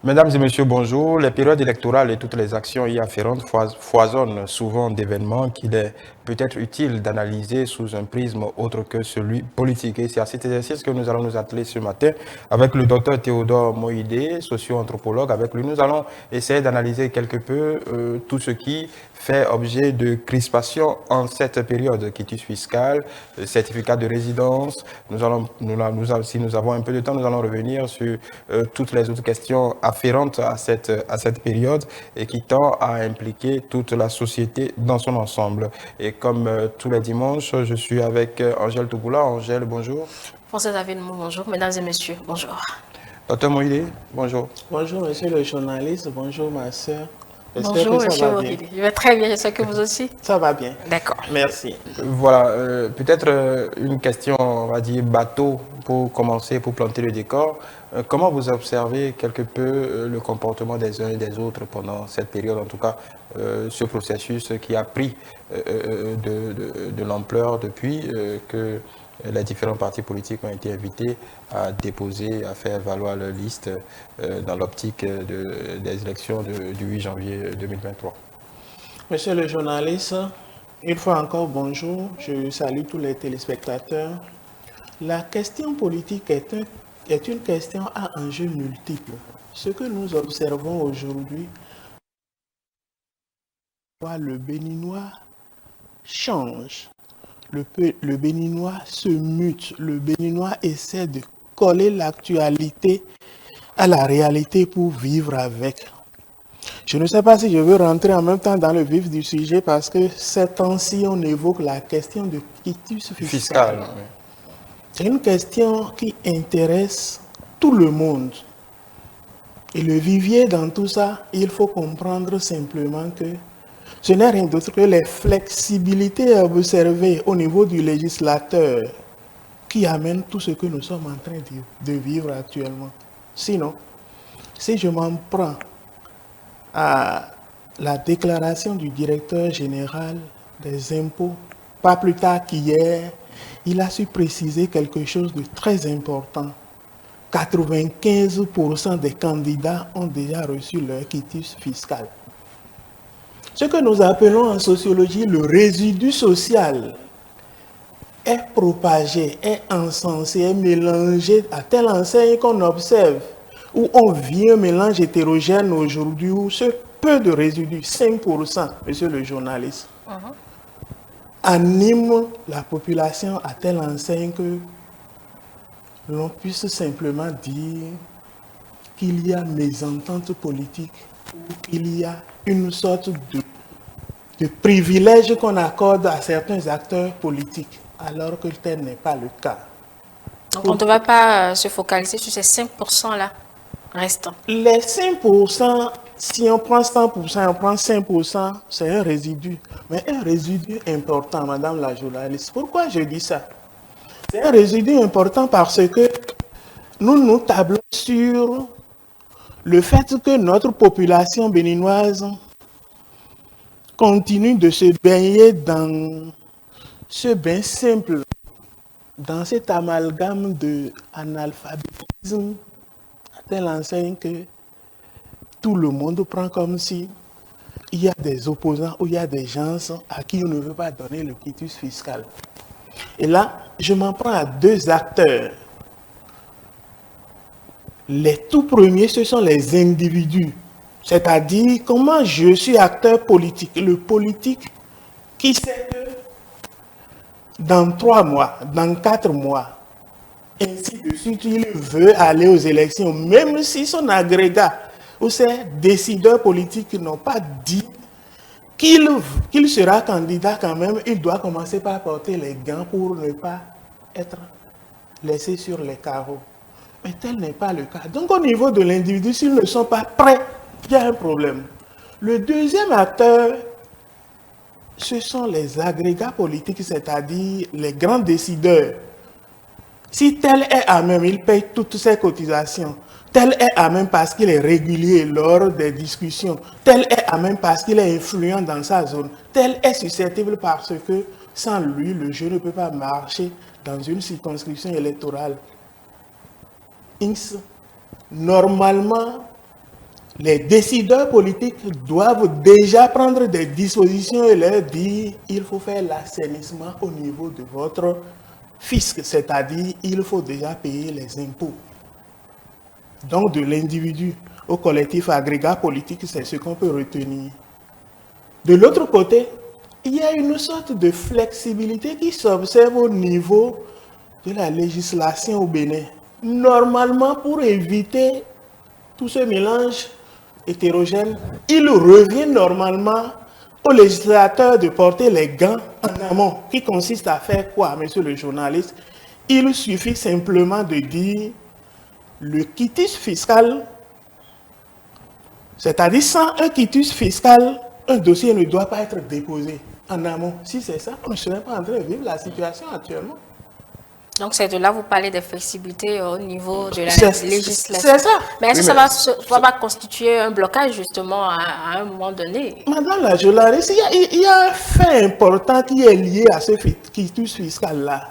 Mesdames et messieurs, bonjour. Les périodes électorales et toutes les actions y afférentes foisonnent souvent d'événements qu'il est peut-être utile d'analyser sous un prisme autre que celui politique. Et c'est à cet exercice que nous allons nous atteler ce matin avec le docteur Théodore Moïdé, socio-anthropologue. Avec lui, nous allons essayer d'analyser quelque peu tout ce qui fait objet de crispation en cette période, quitus fiscal, certificat de résidence. Si nous avons un peu de temps, nous allons revenir sur toutes les autres questions afférentes à cette période et qui tend à impliquer toute la société dans son ensemble. Et comme tous les dimanches, je suis avec Angèle Tougoula. Angèle, bonjour. François David, bonjour. Mesdames et messieurs, bonjour. Docteur Moïdé, bonjour. Bonjour, monsieur le journaliste. Bonjour, ma soeur. Bonjour, monsieur Moïdé. Je vais très bien, je sais que vous aussi. Ça va bien. D'accord. Merci. Voilà, peut-être une question, on va dire, bateau pour commencer, pour planter le décor. Comment vous observez quelque peu le comportement des uns et des autres pendant cette période, en tout cas ce processus qui a pris de l'ampleur depuis que les différents partis politiques ont été invités à déposer, à faire valoir leur liste dans l'optique des élections du 8 janvier 2023. Monsieur le journaliste, une fois encore, bonjour. Je salue tous les téléspectateurs. La question politique est une question à enjeux multiples. Ce que nous observons aujourd'hui, le Béninois change. Le Béninois se mute. Le Béninois essaie de coller l'actualité à la réalité pour vivre avec. Je ne sais pas si je veux rentrer en même temps dans le vif du sujet parce que ces temps-ci, on évoque la question de quitus fiscal. Oui. C'est une question qui intéresse tout le monde. Et le vivier dans tout ça, il faut comprendre simplement que ce n'est rien d'autre que les flexibilités observées au niveau du législateur qui amènent tout ce que nous sommes en train de vivre actuellement. Sinon, si je m'en prends à la déclaration du directeur général des impôts, pas plus tard qu'hier, il a su préciser quelque chose de très important. 95% des candidats ont déjà reçu leur quitus fiscal. Ce que nous appelons en sociologie le résidu social est propagé, est encensé, est mélangé à telle enseigne qu'on observe, où on vit un mélange hétérogène aujourd'hui, où ce peu de résidus, 5%, monsieur le journaliste, anime la population à telle enseigne que l'on puisse simplement dire qu'il y a mésentente politique, ou qu'il y a une sorte de privilège qu'on accorde à certains acteurs politiques, alors que tel n'est pas le cas. Donc on ne va pas se focaliser sur ces 5%-là restants. Les 5%, si on prend 100%, on prend 5%, c'est un résidu. Mais un résidu important, madame la journaliste. Pourquoi je dis ça? C'est un résidu important parce que nous tablons sur le fait que notre population béninoise continue de se baigner dans ce bain simple, dans cet amalgame d'analphabétisme, à telle enseigne que tout le monde prend comme si il y a des opposants ou il y a des gens à qui on ne veut pas donner le quitus fiscal. Et là, je m'en prends à deux acteurs. Les tout premiers, ce sont les individus. C'est-à-dire, comment je suis acteur politique. Le politique qui sait que dans 3 mois, dans 4 mois, ainsi de suite, il veut aller aux élections, même si son agrégat ou ses décideurs politiques n'ont pas dit qu'il sera candidat quand même, il doit commencer par porter les gants pour ne pas être laissé sur les carreaux. Mais tel n'est pas le cas. Donc au niveau de l'individu, s'ils ne sont pas prêts, il y a un problème. Le deuxième acteur, ce sont les agrégats politiques, c'est-à-dire les grands décideurs. Si tel est à même, il paye toutes ses cotisations. Tel est à même parce qu'il est régulier lors des discussions. Tel est à même parce qu'il est influent dans sa zone. Tel est susceptible parce que sans lui, le jeu ne peut pas marcher dans une circonscription électorale. Normalement, les décideurs politiques doivent déjà prendre des dispositions et leur dire il faut faire l'assainissement au niveau de votre fisc, c'est-à-dire il faut déjà payer les impôts. Donc de l'individu au collectif agrégat politique, c'est ce qu'on peut retenir. De l'autre côté, il y a une sorte de flexibilité qui s'observe au niveau de la législation au Bénin. Normalement, pour éviter tout ce mélange hétérogène, il revient normalement au législateur de porter les gants en amont, qui consiste à faire quoi, monsieur le journaliste? Il suffit simplement de dire le quitus fiscal, c'est-à-dire sans un quitus fiscal, un dossier ne doit pas être déposé en amont. Si c'est ça, on ne serait pas en train de vivre la situation actuellement. Donc, c'est de là vous parlez des flexibilités au niveau de la législation. C'est ça. Mais est-ce que ça va constituer un blocage, justement, à un moment donné? Madame la journaliste, il y a un fait important qui est lié à ce quitus fiscal-là.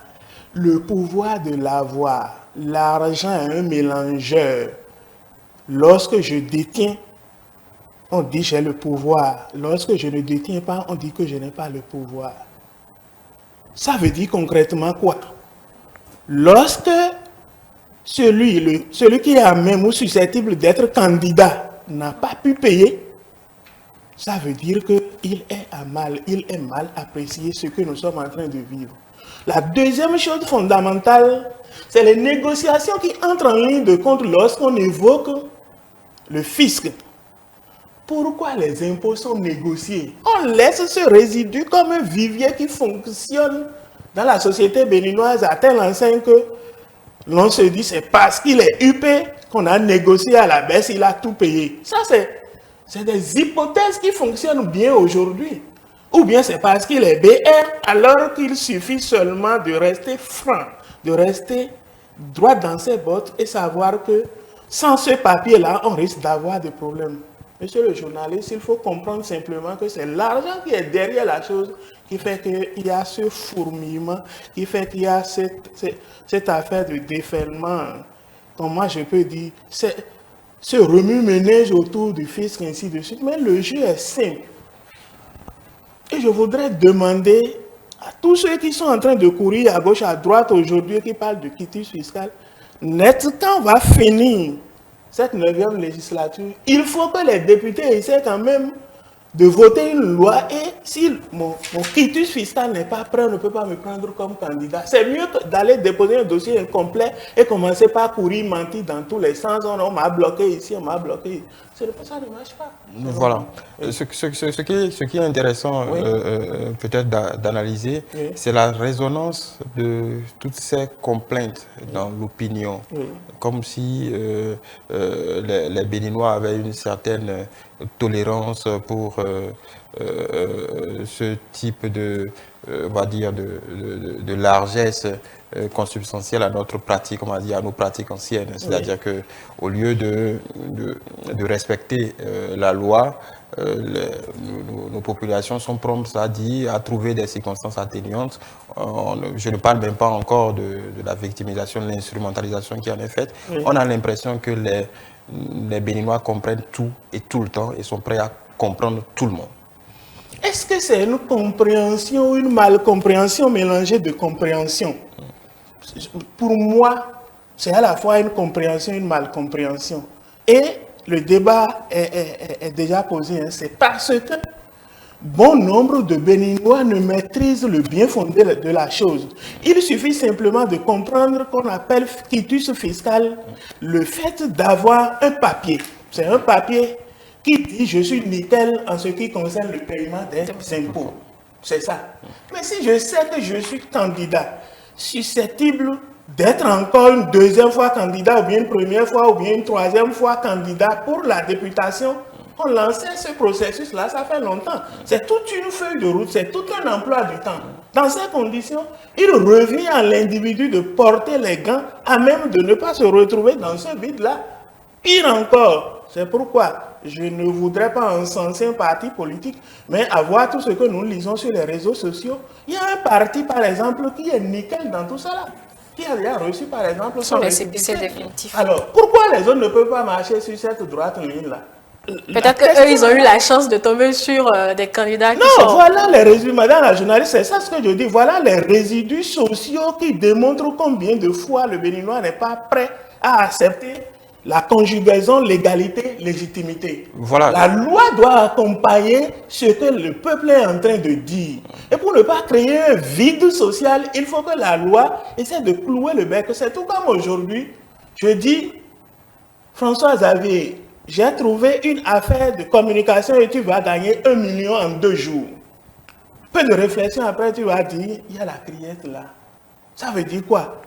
Le pouvoir de l'avoir. L'argent est un mélangeur. Lorsque je détiens, on dit j'ai le pouvoir. Lorsque je ne détiens pas, on dit que je n'ai pas le pouvoir. Ça veut dire concrètement quoi? Lorsque celui qui est à même ou susceptible d'être candidat n'a pas pu payer, ça veut dire qu'il est mal apprécié ce que nous sommes en train de vivre. La deuxième chose fondamentale, c'est les négociations qui entrent en ligne de compte lorsqu'on évoque le fisc. Pourquoi les impôts sont négociés? On laisse ce résidu comme un vivier qui fonctionne dans la société béninoise à telle enseigne que l'on se dit c'est parce qu'il est UP qu'on a négocié à la baisse, il a tout payé. Ça, c'est des hypothèses qui fonctionnent bien aujourd'hui. Ou bien c'est parce qu'il est BR, alors qu'il suffit seulement de rester franc, de rester droit dans ses bottes et savoir que sans ce papier-là, on risque d'avoir des problèmes. Monsieur le journaliste, il faut comprendre simplement que c'est l'argent qui est derrière la chose qui fait qu'il y a ce fourmillement, qui fait qu'il y a cette affaire de déferlement, comment je peux dire, ce remue-ménage autour du fisc, ainsi de suite. Mais le jeu est simple. Et je voudrais demander à tous ceux qui sont en train de courir à gauche, à droite aujourd'hui, qui parlent de quitus fiscal, net, quand on va finir cette 9e législature, il faut que les députés essaient quand même de voter une loi et si mon quitus fiscal n'est pas prêt, on ne peut pas me prendre comme candidat. C'est mieux d'aller déposer un dossier incomplet et commencer par courir, mentir dans tous les sens. On m'a bloqué ici, on m'a bloqué. Ça ne marche pas. Voilà. Ce qui est intéressant oui. Peut-être d'analyser, oui. C'est la résonance de toutes ces complaintes dans l'opinion. Oui. Comme si les Béninois avaient une certaine tolérance pour ce type de, on va dire, de largesse consubstantielle à notre pratique, on va dire, à nos pratiques anciennes. C'est-à-dire oui. qu'au lieu de respecter la loi, nos populations sont promptes à trouver des circonstances atténuantes. Je ne parle même pas encore de la victimisation, de l'instrumentalisation qui en est faite. Oui. On a l'impression que les Béninois comprennent tout et tout le temps et sont prêts à comprendre tout le monde. Est-ce que c'est une compréhension ou une malcompréhension mélangée de compréhension? Pour moi, c'est à la fois une compréhension et une malcompréhension. Et le débat est déjà posé. Hein. C'est parce que bon nombre de Béninois ne maîtrisent le bien fondé de la chose. Il suffit simplement de comprendre qu'on appelle quitus fiscal le fait d'avoir un papier. C'est un papier qui dit je suis nickel en ce qui concerne le paiement des impôts. C'est ça. Mais si je sais que je suis candidat, susceptible d'être encore une deuxième fois candidat, ou bien une première fois, ou bien une troisième fois candidat pour la députation, on lançait ce processus-là, ça fait longtemps. C'est toute une feuille de route, c'est tout un emploi du temps. Dans ces conditions, il revient à l'individu de porter les gants à même de ne pas se retrouver dans ce vide-là. Pire encore, c'est pourquoi je ne voudrais pas encenser un parti politique, mais avoir tout ce que nous lisons sur les réseaux sociaux. Il y a un parti, par exemple, qui est nickel dans tout ça là, qui a déjà reçu, par exemple, son récépissé définitif. Alors, pourquoi les autres ne peuvent pas marcher sur cette droite ligne-là? Peut-être qu'eux, ils ont eu la chance de tomber sur des candidats qui Non, sont... voilà les résidus, madame la journaliste, c'est ça ce que je dis. Voilà les résidus sociaux qui démontrent combien de fois le Béninois n'est pas prêt à accepter la conjugaison légalité, légitimité. Voilà. La loi doit accompagner ce que le peuple est en train de dire. Et pour ne pas créer un vide social, il faut que la loi essaie de clouer le bec. C'est tout comme aujourd'hui, je dis, François Xavier, j'ai trouvé une affaire de communication et tu vas gagner 1 million en 2 jours. Peu de réflexion après, tu vas dire, il y a la criette là. Ça veut dire quoi?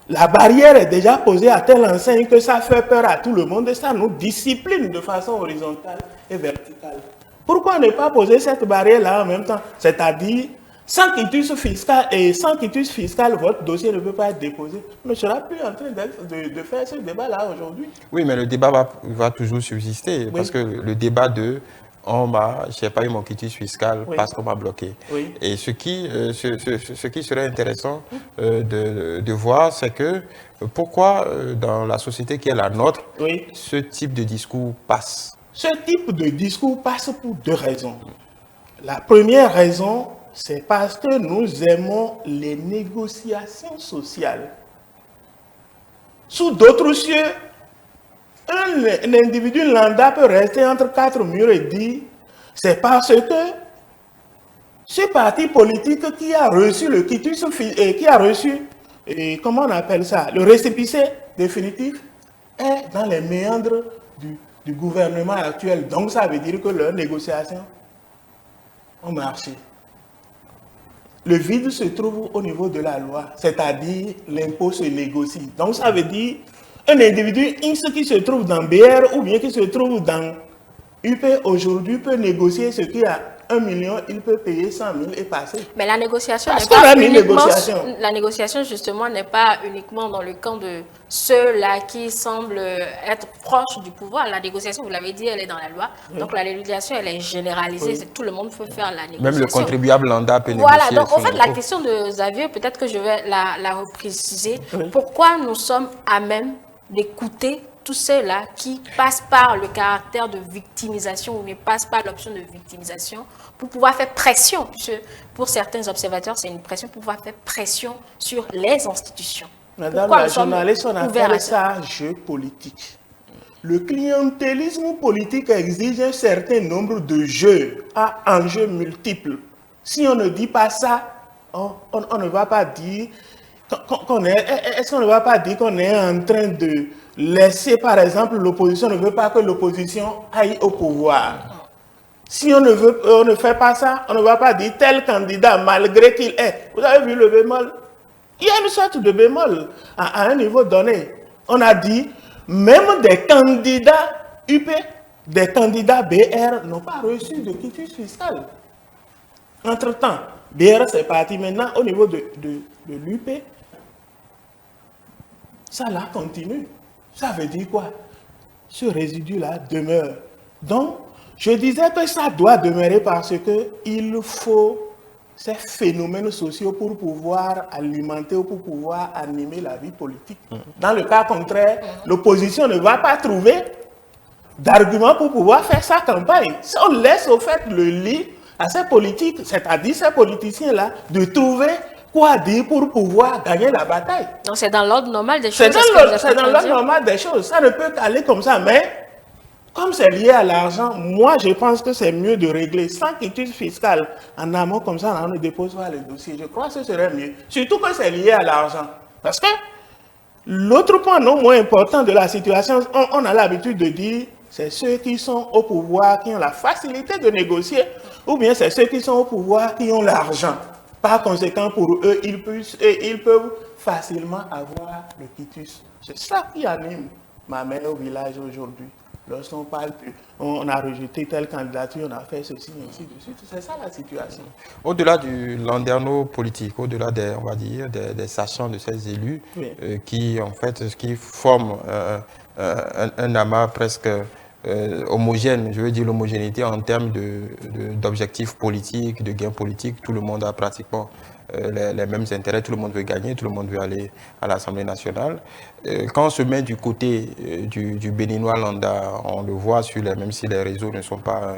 La barrière est déjà posée à telle enseigne que ça fait peur à tout le monde et ça nous discipline de façon horizontale et verticale. Pourquoi ne pas poser cette barrière-là en même temps? C'est-à-dire, sans quitus fiscal et sans quitus fiscal, votre dossier ne peut pas être déposé. On ne sera plus en train de faire ce débat-là aujourd'hui. Oui, mais le débat va toujours subsister parce que le débat de je n'ai pas eu mon quitus fiscal parce qu'on m'a bloqué. Oui. Et ce qui serait intéressant de voir, c'est que pourquoi dans la société qui est la nôtre, ce type de discours passe. Ce type de discours passe pour 2 raisons. La première raison, c'est parce que nous aimons les négociations sociales. Sous d'autres cieux, un individu lambda peut rester entre 4 murs et dire c'est parce que ce parti politique qui a reçu le quitus, qui a reçu, comment on appelle ça, le récépissé définitif, est dans les méandres du gouvernement actuel. Donc ça veut dire que leurs négociations ont marché. Le vide se trouve au niveau de la loi, c'est-à-dire l'impôt se négocie. Donc ça veut dire un individu X qui se trouve dans BR ou bien qui se trouve dans UP aujourd'hui peut négocier ce qui a 1 million, il peut payer 100 000 et passer. Mais la négociation Parce n'est qu'on pas a mis uniquement... négociation. La négociation, justement, n'est pas uniquement dans le camp de ceux-là qui semblent être proches du pouvoir. La négociation, vous l'avez dit, elle est dans la loi. Donc la négociation, elle est généralisée. Tout le monde peut faire la négociation. Même le contribuable lambda peut négocier. Voilà, donc en fait, la question de Xavier, peut-être que je vais la repréciser. Pourquoi nous sommes à même d'écouter tous ceux-là qui passent par le caractère de victimisation ou ne passent par l'option de victimisation pour pouvoir faire pression, puisque pour certains observateurs, c'est une pression pour pouvoir faire pression sur les institutions. Madame la journaliste, on appelle ça jeu politique. Le clientélisme politique exige un certain nombre de jeux à enjeux multiples. Si on ne dit pas ça, on ne va pas dire est-ce qu'on ne va pas dire qu'on est en train de laisser, par exemple, l'opposition ne veut pas que l'opposition aille au pouvoir. Si on ne fait pas ça, on ne va pas dire tel candidat, malgré qu'il est. Vous avez vu le bémol? Il y a une sorte de bémol à un niveau donné. On a dit, même des candidats UP, des candidats BR n'ont pas reçu de quitus fiscal. Entre-temps, BR c'est parti maintenant au niveau de l'UP. Ça là continue. Ça veut dire quoi? Ce résidu-là demeure. Donc, je disais que ça doit demeurer parce qu'il faut ces phénomènes sociaux pour pouvoir alimenter ou pour pouvoir animer la vie politique. Dans le cas contraire, l'opposition ne va pas trouver d'arguments pour pouvoir faire sa campagne. Si on laisse au fait le lit à ces politiques, c'est-à-dire ces politiciens-là, de trouver quoi dire pour pouvoir gagner la bataille. Donc c'est dans l'ordre normal des choses. C'est dans l'ordre normal des choses. Ça ne peut qu'aller comme ça, mais comme c'est lié à l'argent, moi je pense que c'est mieux de régler sans quitus fiscal en amont, comme ça on ne dépose pas le dossier. Je crois que ce serait mieux. Surtout que c'est lié à l'argent. Parce que l'autre point non moins important de la situation, on a l'habitude de dire, c'est ceux qui sont au pouvoir qui ont la facilité de négocier, ou bien c'est ceux qui sont au pouvoir qui ont l'argent. Par conséquent, pour eux, ils peuvent facilement avoir le quitus. C'est ça qui anime ma mère au village aujourd'hui. Lorsqu'on parle, on a rejeté telle candidature, on a fait ceci, ainsi de suite. C'est ça la situation. Au-delà du landerneau politique, au-delà des, on va dire, des sachants de ces élus, qui en fait, qui forment un amas presque homogène, je veux dire l'homogénéité en termes d'objectifs politiques, de gains politiques, tout le monde a pratiquement les mêmes intérêts, tout le monde veut gagner, tout le monde veut aller à l'Assemblée nationale. Quand on se met du côté du Béninois lambda, on le voit même si les réseaux ne sont pas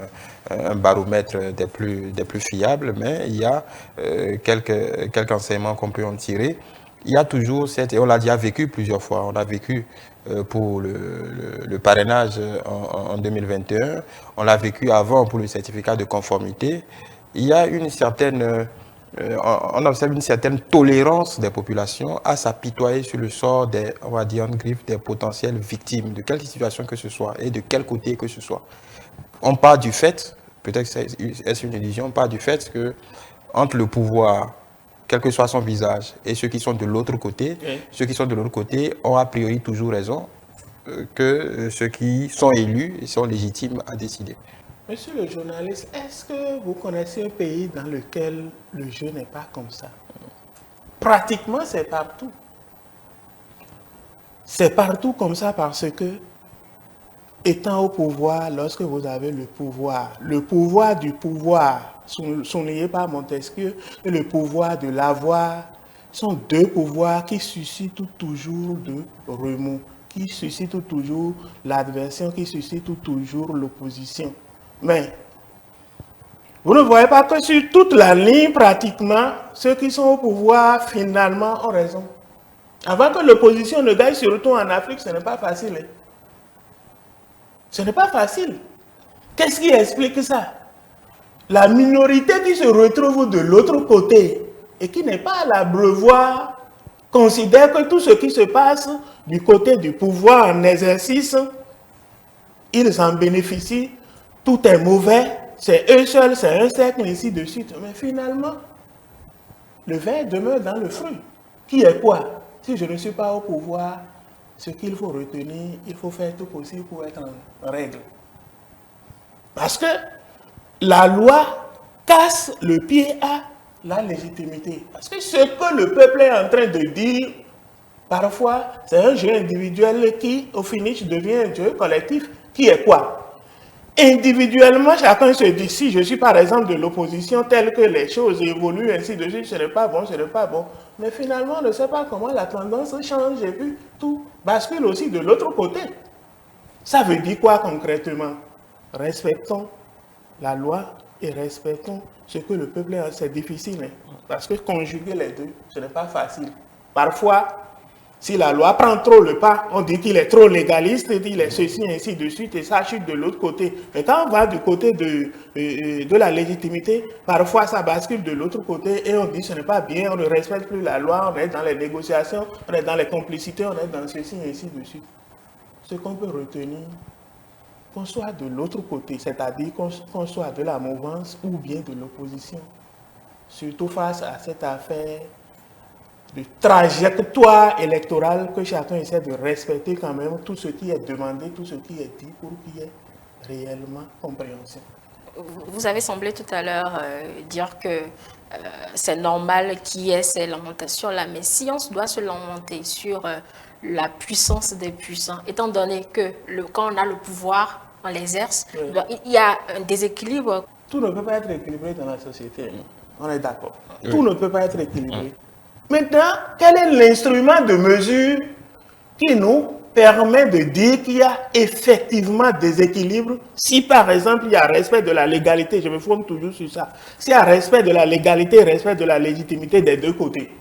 un baromètre des plus fiables, mais il y a quelques enseignements qu'on peut en tirer. Il y a toujours et on l'a déjà vécu plusieurs fois, on a vécu pour le parrainage en 2021, on l'a vécu avant pour le certificat de conformité. Il y a une certaine, on observe une certaine tolérance des populations à s'apitoyer sur le sort on va dire en griffe, des potentielles victimes, de quelque situation que ce soit et de quel côté que ce soit. On part du fait, peut-être est-ce une illusion, on part du fait que entre le pouvoir, quel que soit son visage, et ceux qui sont de l'autre côté, ceux qui sont de l'autre côté ont a priori toujours raison que ceux qui sont élus sont légitimes à décider. Monsieur le journaliste, est-ce que vous connaissez un pays dans lequel le jeu n'est pas comme ça? Pratiquement, c'est partout. C'est partout comme ça parce que, étant au pouvoir, lorsque vous avez le pouvoir du pouvoir, souligné par Montesquieu, et le pouvoir de l'avoir, sont deux pouvoirs qui suscitent toujours de remous, qui suscitent toujours l'adversion, qui suscitent toujours l'opposition. Mais vous ne voyez pas que sur toute la ligne, pratiquement, ceux qui sont au pouvoir, finalement, ont raison. Avant que l'opposition ne gagne, surtout en Afrique, ce n'est pas facile. Ce n'est pas facile. Qu'est-ce qui explique ça? La minorité qui se retrouve de l'autre côté et qui n'est pas à l'abreuvoir considère que tout ce qui se passe du côté du pouvoir en exercice, ils en bénéficient, tout est mauvais, c'est eux seuls, c'est un cercle, ainsi de suite. Mais finalement, le ver demeure dans le fruit. Qui est quoi? Si je ne suis pas au pouvoir, ce qu'il faut retenir, il faut faire tout possible pour être en règle. Parce que la loi casse le pied à la légitimité. Parce que ce que le peuple est en train de dire, parfois, c'est un jeu individuel qui, au finish, devient un jeu collectif. Qui est quoi? Individuellement, chacun se dit, si je suis par exemple de l'opposition, telle que les choses évoluent, ainsi de suite, ce n'est pas bon, ce n'est pas bon. Mais finalement, on ne sait pas comment la tendance change et puis tout bascule aussi de l'autre côté. Ça veut dire quoi concrètement? Respectons la loi et respectons ce que le peuple a. C'est difficile, hein, parce que conjuguer les deux, ce n'est pas facile. Parfois, si la loi prend trop le pas, on dit qu'il est trop légaliste, il est ceci, ainsi de suite, et ça chute de l'autre côté. Mais quand on va du côté de la légitimité, parfois ça bascule de l'autre côté et on dit ce n'est pas bien, on ne respecte plus la loi, on est dans les négociations, on est dans les complicités, on est dans ceci, ainsi de suite. Ce qu'on peut retenir, qu'on soit de l'autre côté, c'est-à-dire qu'on soit de la mouvance ou bien de l'opposition, surtout face à cette affaire de trajectoire électorale, que chacun essaie de respecter quand même tout ce qui est demandé, tout ce qui est dit pour qu'il y ait réellement compréhension. Vous avez semblé tout à l'heure dire que c'est normal qu'il y ait ces lamentations-là, mais si on doit se lamenter sur la puissance des puissants, étant donné que quand on a le pouvoir, on l'exerce, oui, il y a un déséquilibre. Tout ne peut pas être équilibré dans la société, on est d'accord. Oui. Tout ne peut pas être équilibré. Maintenant, quel est l'instrument de mesure qui nous permet de dire qu'il y a effectivement des équilibres si par exemple il y a respect de la légalité, je me forme toujours sur ça, s'il y a respect de la légalité, respect de la légitimité des deux côtés.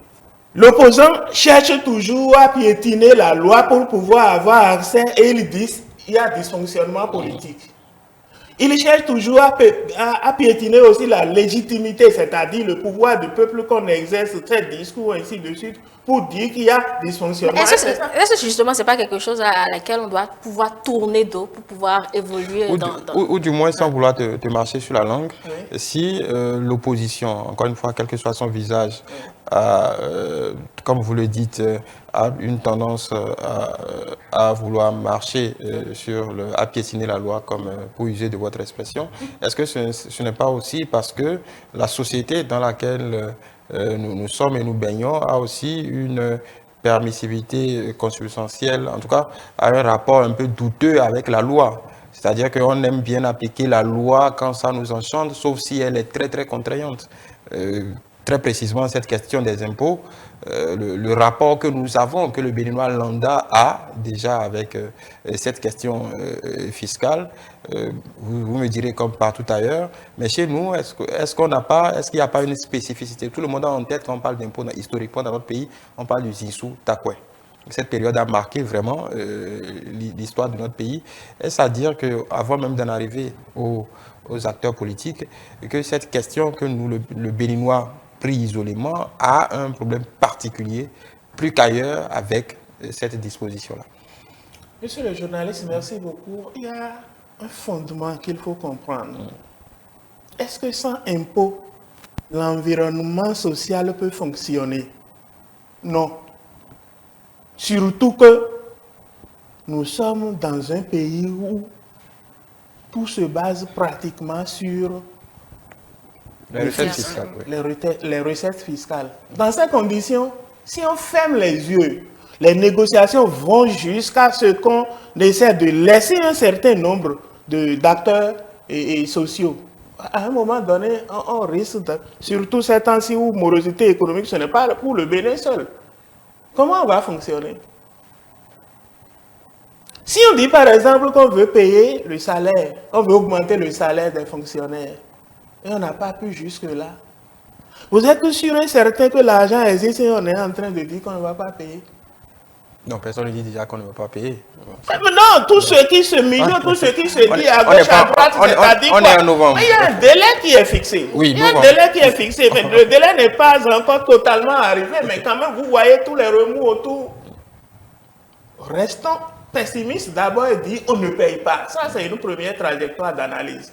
L'opposant cherche toujours à piétiner la loi pour pouvoir avoir accès et ils disent qu'il y a dysfonctionnement politique. Il cherche toujours à piétiner aussi la légitimité, c'est-à-dire le pouvoir du peuple qu'on exerce, ces discours, ainsi de suite, pour dire qu'il y a dysfonctionnement. Est-ce que justement, ce n'est pas quelque chose à laquelle on doit pouvoir tourner dos pour pouvoir évoluer ou du moins, sans vouloir te marcher sur la langue, oui, si l'opposition, encore une fois, quel que soit son visage, comme vous le dites, a une tendance à vouloir marcher à piétiner la loi, comme pour user de votre expression, est-ce que ce n'est pas aussi parce que la société dans laquelle nous sommes et nous baignons a aussi une permissivité consubstantielle, en tout cas, a un rapport un peu douteux avec la loi. C'est-à-dire qu'on aime bien appliquer la loi quand ça nous enchante, sauf si elle est très, très contraignante. très précisément cette question des impôts, le rapport que nous avons, que le Béninois lambda a déjà avec cette question fiscale, vous me direz comme partout ailleurs, mais chez nous, est-ce qu'il n'y a pas une spécificité? Tout le monde a en tête quand on parle d'impôts historiquement dans notre pays, on parle du Zissou Takwe. Cette période a marqué vraiment l'histoire de notre pays. Est-ce à dire qu'avant même d'en arriver aux acteurs politiques, que cette question que nous, le Béninois, pris isolément, a un problème particulier, plus qu'ailleurs, avec cette disposition-là? Monsieur le journaliste, merci beaucoup. Il y a un fondement qu'il faut comprendre. Est-ce que sans impôt, l'environnement social peut fonctionner? Non. Surtout que nous sommes dans un pays où tout se base pratiquement sur les recettes fiscales. Les recettes fiscales. Dans ces conditions, si on ferme les yeux, les négociations vont jusqu'à ce qu'on essaie de laisser un certain nombre d'acteurs et sociaux. À un moment donné, on risque, surtout ces temps-ci où morosité économique, ce n'est pas pour le Bénin seul. Comment on va fonctionner? Si on dit par exemple qu'on veut payer le salaire, on veut augmenter le salaire des fonctionnaires, et on n'a pas pu jusque-là, vous êtes sûr et certain que l'argent existe et on est en train de dire qu'on ne va pas payer? Non, personne ne dit déjà qu'on ne va pas payer. Non, tout ce qui se mijote, tout ce qui se dit à gauche, à droite, c'est-à-dire quoi? On est en novembre. Mais il y a un délai qui est fixé. Oui, il y a un délai qui est fixé. Mais le délai n'est pas encore totalement arrivé, mais quand même, vous voyez tous les remous autour. Restons pessimistes d'abord et dire on ne paye pas. Ça, c'est une première trajectoire d'analyse.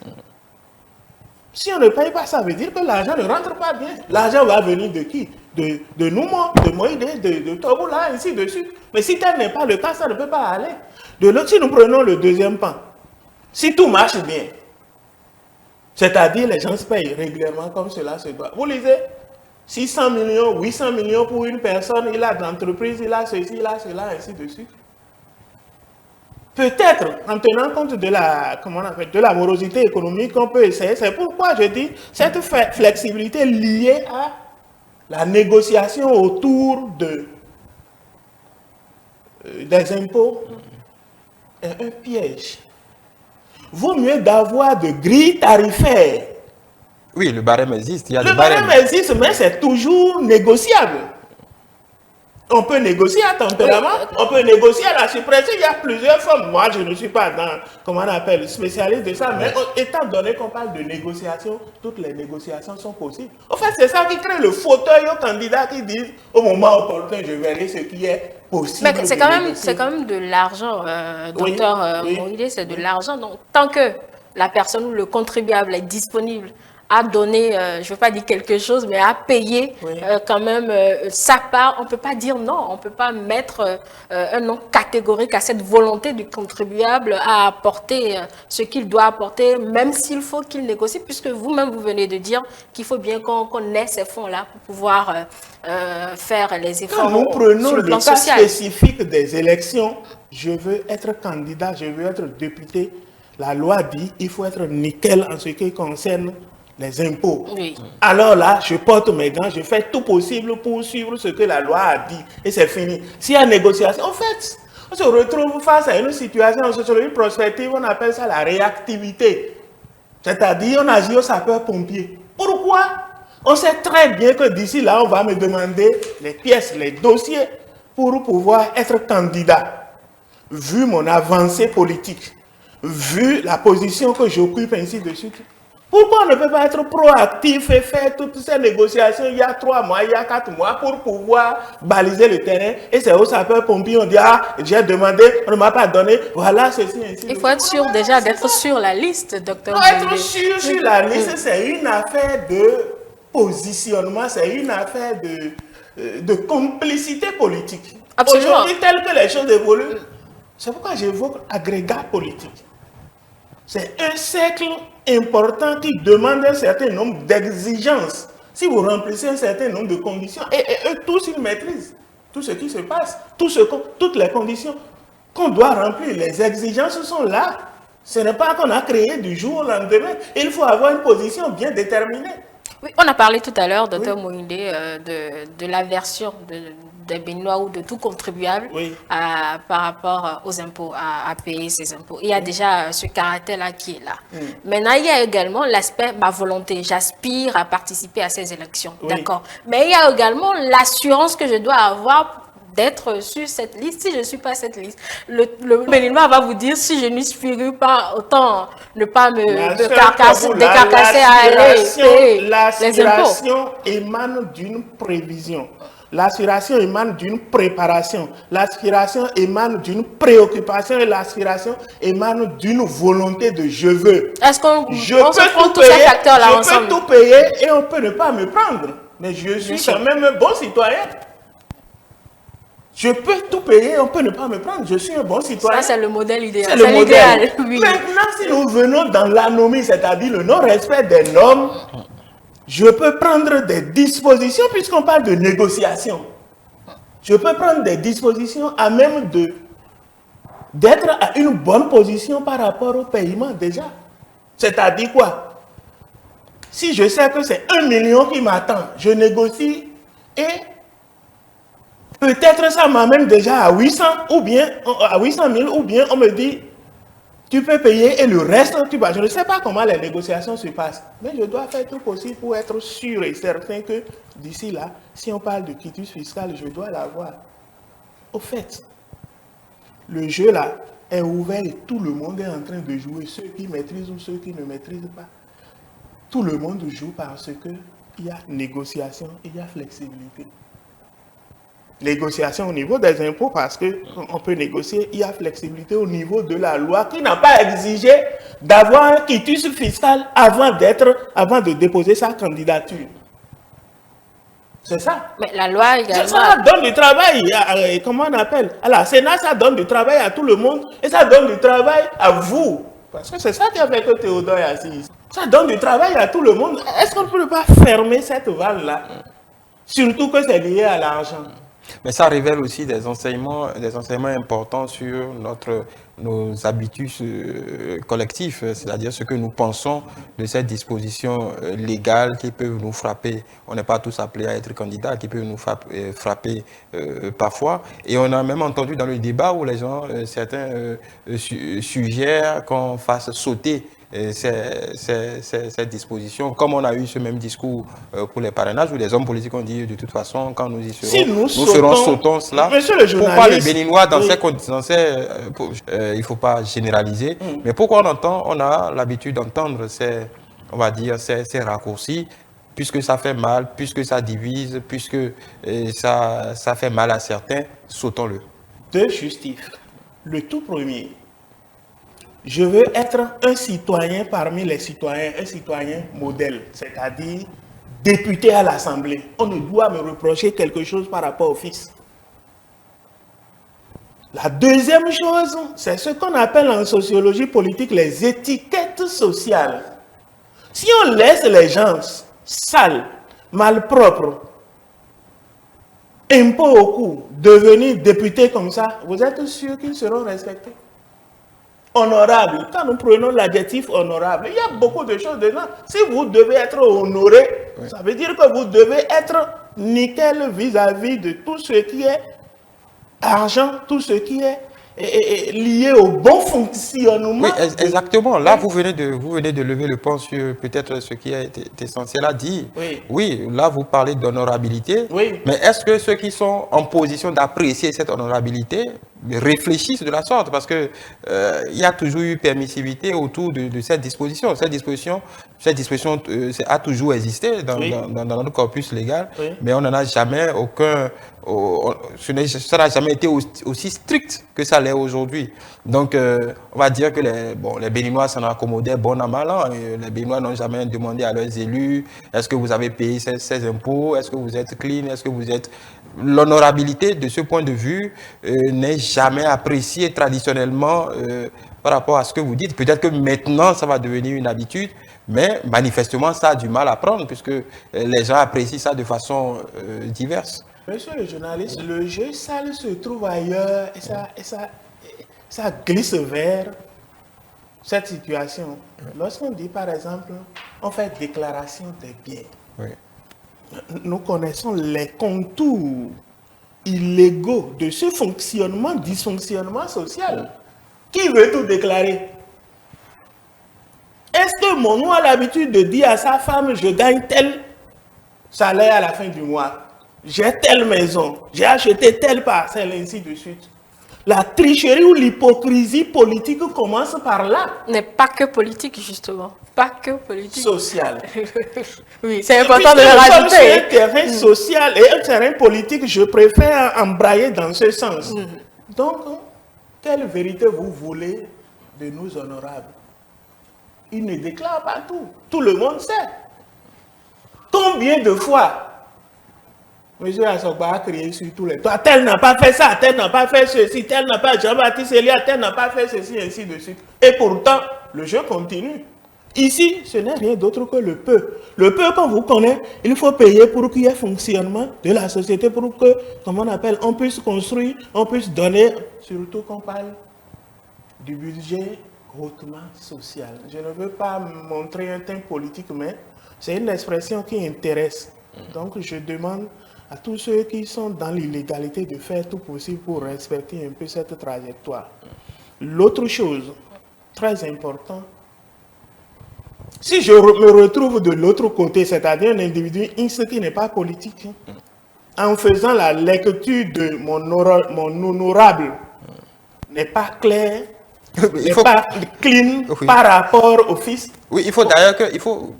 Si on ne paye pas, ça veut dire que l'argent ne rentre pas bien. L'argent va venir de qui? De Nouma, de Moïse, de Toboula, ainsi de suite. Mais si tel n'est pas le cas, ça ne peut pas aller. De l'autre, si nous prenons le deuxième pan, si tout marche bien, c'est-à-dire les gens se payent régulièrement comme cela se doit. Vous lisez 600 millions, 800 millions pour une personne, il a de l'entreprise, il a ceci, il a cela, ainsi de suite. Peut-être, en tenant compte de la morosité économique, on peut essayer. C'est pourquoi je dis cette flexibilité liée à la négociation autour des impôts est un piège. Vaut mieux d'avoir de grilles tarifaires. Oui, le barème existe. Il y a le barème existe, mais c'est toujours négociable. On peut négocier à tempérament, on peut négocier à la suppression, il y a plusieurs formes. Moi, je ne suis pas spécialiste de ça, mais étant donné qu'on parle de négociation, toutes les négociations sont possibles. En fait, c'est ça qui crée le fauteuil aux candidats qui disent, au moment opportun, je verrai ce qui est possible. Mais c'est quand même de l'argent, docteur Moïse, c'est de l'argent. Donc, tant que la personne ou le contribuable est disponible à donner, je ne veux pas dire quelque chose, mais à payer quand même sa part. On ne peut pas dire non, on ne peut pas mettre un nom catégorique à cette volonté du contribuable à apporter ce qu'il doit apporter, même s'il faut qu'il négocie, puisque vous-même vous venez de dire qu'il faut bien qu'on ait ces fonds-là pour pouvoir faire les efforts. Quand nous prenons sur le plan cas social spécifique des élections, je veux être candidat, je veux être député, la loi dit qu'il faut être nickel en ce qui concerne les impôts. Oui. Alors là, je porte mes gants, je fais tout possible pour suivre ce que la loi a dit. Et c'est fini. S'il y a négociation, en fait, on se retrouve face à une situation en sociologie prospective, on appelle ça la réactivité. C'est-à-dire, on agit aux sapeurs-pompiers. Pourquoi? On sait très bien que d'ici là, on va me demander les pièces, les dossiers pour pouvoir être candidat. Vu mon avancée politique, vu la position que j'occupe, ainsi de suite. Pourquoi on ne peut pas être proactif et faire toutes ces négociations il y a 3 mois, il y a 4 mois pour pouvoir baliser le terrain? Et c'est aux sapeurs-pompiers, on dit, ah, j'ai demandé, on ne m'a pas donné, voilà ceci, ainsi. Il faut être sûr déjà d'être sur la liste, docteur. Pour être sûr sur la liste, c'est une affaire de positionnement, c'est une affaire de complicité politique. Absolument. Aujourd'hui, tel que les choses évoluent, c'est pourquoi j'évoque agrégat politique. C'est un cercle important qui demande un certain nombre d'exigences. Si vous remplissez un certain nombre de conditions, et eux tous ils maîtrisent tout ce qui se passe, toutes les conditions qu'on doit remplir, les exigences sont là. Ce n'est pas qu'on a créé du jour au lendemain. Il faut avoir une position bien déterminée. Oui, on a parlé tout à l'heure, Dr Moïndé, de l'aversion des Béninois ou de tout contribuable par rapport aux impôts, à payer ses impôts. Il y a déjà ce caractère-là qui est là. Maintenant, il y a également l'aspect ma volonté. J'aspire à participer à ces élections. D'accord. Mais il y a également l'assurance que je dois avoir d'être sur cette liste. Si je ne suis pas cette liste, le Béninois va vous dire si je n'y figure pas, autant ne pas me décarcasser à aller payer les impôts. L'assuration émane d'une prévision. L'aspiration émane d'une préparation. L'aspiration émane d'une préoccupation et l'aspiration émane d'une volonté de je veux. Est-ce qu'on se prend tous ces facteurs-là ensemble? Je peux tout payer et on peut ne pas me prendre. Mais je suis quand même un bon citoyen. Je peux tout payer, on peut ne pas me prendre. Je suis un bon citoyen. Ça, c'est le modèle idéal. C'est le modèle. Oui. Maintenant, si nous venons dans l'anomie, c'est-à-dire le non-respect des normes, je peux prendre des dispositions, puisqu'on parle de négociation. Je peux prendre des dispositions à même d'être à une bonne position par rapport au paiement déjà. C'est-à-dire quoi? Si je sais que c'est 1 million qui m'attend, je négocie et peut-être ça m'amène déjà à 800 ou bien à 800 000 ou bien on me dit tu peux payer et le reste tu vas. Je ne sais pas comment les négociations se passent, mais je dois faire tout possible pour être sûr et certain que d'ici là, si on parle de quitus fiscal, je dois l'avoir. Au fait, le jeu là est ouvert et tout le monde est en train de jouer, ceux qui maîtrisent ou ceux qui ne maîtrisent pas. Tout le monde joue parce qu'il y a négociation, il y a flexibilité. Négociation au niveau des impôts parce qu'on peut négocier, il y a flexibilité au niveau de la loi qui n'a pas exigé d'avoir un quitus fiscal avant de déposer sa candidature. C'est ça. Mais la loi également... Ça donne du travail, comment on appelle? À la Sénat, ça donne du travail à tout le monde et ça donne du travail à vous. Parce que c'est ça qui a fait que Théodore est assis ici. Ça donne du travail à tout le monde. Est-ce qu'on ne peut pas fermer cette vanne-là? Surtout que c'est lié à l'argent. Mais ça révèle aussi des enseignements importants sur nos habitudes collectifs, c'est-à-dire ce que nous pensons de ces dispositions légales qui peuvent nous frapper. On n'est pas tous appelés à être candidats, qui peuvent nous frapper parfois. Et on a même entendu dans le débat où les gens, certains suggèrent qu'on fasse sauter ces dispositions, comme on a eu ce même discours pour les parrainages, où les hommes politiques ont dit de toute façon, quand nous y serons, si nous sautons cela. Pourquoi les Béninois, il ne faut pas généraliser, mais pourquoi on a l'habitude d'entendre ces raccourcis, puisque ça fait mal, puisque ça divise, puisque ça fait mal à certains, sautons-le. Deux justifs. Le tout premier, je veux être un citoyen parmi les citoyens, un citoyen modèle, c'est-à-dire député à l'Assemblée. On ne doit me reprocher quelque chose par rapport au fils. La deuxième chose, c'est ce qu'on appelle en sociologie politique les étiquettes sociales. Si on laisse les gens sales, malpropres, impôts au cou, devenir députés comme ça, vous êtes sûr qu'ils seront respectés? Honorable. Quand nous prenons l'adjectif honorable, il y a beaucoup de choses dedans. Si vous devez être honoré, ça veut dire que vous devez être nickel vis-à-vis de tout ce qui est argent, tout ce qui est lié au bon fonctionnement. Oui, exactement. Là, vous venez de lever le point sur peut-être ce qui est essentiel à dire. Oui, là, vous parlez d'honorabilité. Mais est-ce que ceux qui sont en position d'apprécier cette honorabilité réfléchissent de la sorte? Parce que il y a toujours eu permissivité autour de cette disposition. Cette disposition a toujours existé dans notre corpus légal, mais on n'en a jamais ça n'a jamais été aussi strict que ça l'est aujourd'hui. Donc, on va dire que les Béninois s'en accommodaient bon an mal an. Les Béninois n'ont jamais demandé à leurs élus, est-ce que vous avez payé ces impôts, est-ce que vous êtes clean, est-ce que vous êtes... L'honorabilité, de ce point de vue, n'est jamais appréciée traditionnellement par rapport à ce que vous dites. Peut-être que maintenant, ça va devenir une habitude, mais manifestement, ça a du mal à prendre, puisque les gens apprécient ça de façon diverse. Monsieur le journaliste, le jeu sale se trouve ailleurs et ça glisse vers cette situation. Lorsqu'on dit, par exemple, on fait déclaration des biens, Oui. Nous connaissons les contours illégaux de ce fonctionnement, dysfonctionnement social. Qui veut tout déclarer? Est-ce que mon nom a l'habitude de dire à sa femme, je gagne tel salaire à la fin du mois, j'ai telle maison, j'ai acheté telle parcelle, ainsi de suite? La tricherie ou l'hypocrisie politique commence par là. N'est pas que politique, justement. Pas que politique. Social. Oui, c'est important de le Comme rajouter. c'est un terrain social et un terrain politique, je préfère embrayer dans ce sens. Donc, quelle vérité vous voulez de nos honorables? Ils ne déclarent pas tout. Tout le monde sait. Combien de fois M. Assogba a crié sur tous les toits, tel n'a pas fait ça, tel n'a pas fait ceci, tel n'a pas, Jean-Baptiste Elia, tel n'a pas fait ceci, ainsi de suite. Et pourtant, le jeu continue. Ici, ce n'est rien d'autre que le peu. Le peu qu'on vous connaît, il faut payer pour qu'il y ait fonctionnement de la société, pour que, comme on appelle, on puisse construire, on puisse donner, surtout qu'on parle du budget hautement social. Je ne veux pas montrer un thème politique, mais c'est une expression qui intéresse. Donc, je demande à tous ceux qui sont dans l'illégalité de faire tout possible pour respecter un peu cette trajectoire. L'autre chose, très importante, si je me retrouve de l'autre côté, c'est-à-dire un individu X qui n'est pas politique, en faisant la lecture de mon honorable, n'est pas clair, n'est pas clean par rapport au fils. Oui, il faut d'ailleurs que,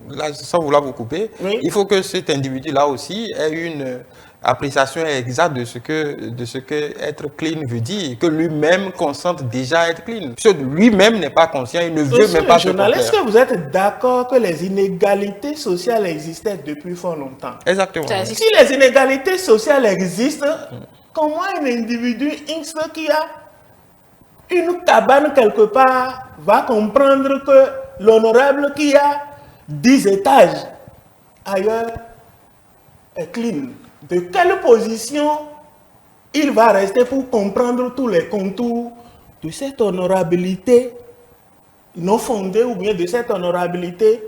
là, sans vouloir vous couper, Oui. il faut que cet individu-là aussi ait une appréciation exacte de ce que être clean veut dire, que lui-même consente déjà à être clean. Parce que lui-même n'est pas conscient, il ne veut même pas se complaire. Est-ce que vous êtes d'accord que les inégalités sociales existaient depuis fort longtemps? Exactement. Si les inégalités sociales existent, comment un individu X qui a une cabane quelque part va comprendre que l'honorable qui a 10 étages ailleurs est clean? De quelle position il va rester pour comprendre tous les contours de cette honorabilité non fondée ou bien de cette honorabilité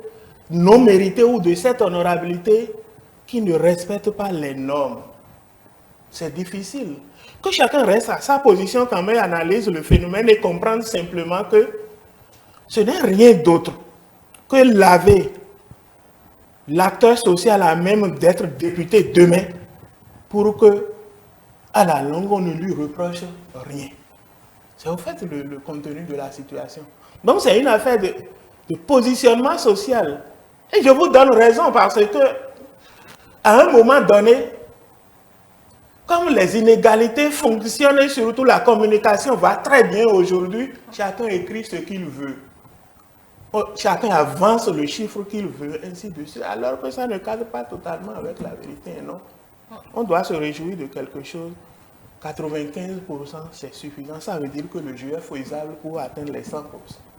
non méritée ou de cette honorabilité qui ne respecte pas les normes? C'est difficile. Que chacun reste à sa position quand même, analyse le phénomène et comprendre simplement que ce n'est rien d'autre que laver l'acteur social à même d'être député demain pour que, à la longue, on ne lui reproche rien. C'est au fait le contenu de la situation. Donc c'est une affaire de positionnement social. Et je vous donne raison parce que, à un moment donné, comme les inégalités fonctionnent et surtout la communication va très bien aujourd'hui, chacun écrit ce qu'il veut. Chacun avance le chiffre qu'il veut, ainsi de suite, alors que ça ne cadre pas totalement avec la vérité, non? On doit se réjouir de quelque chose. 95%, c'est suffisant. Ça veut dire que le jeu est faisable pour atteindre les 100%.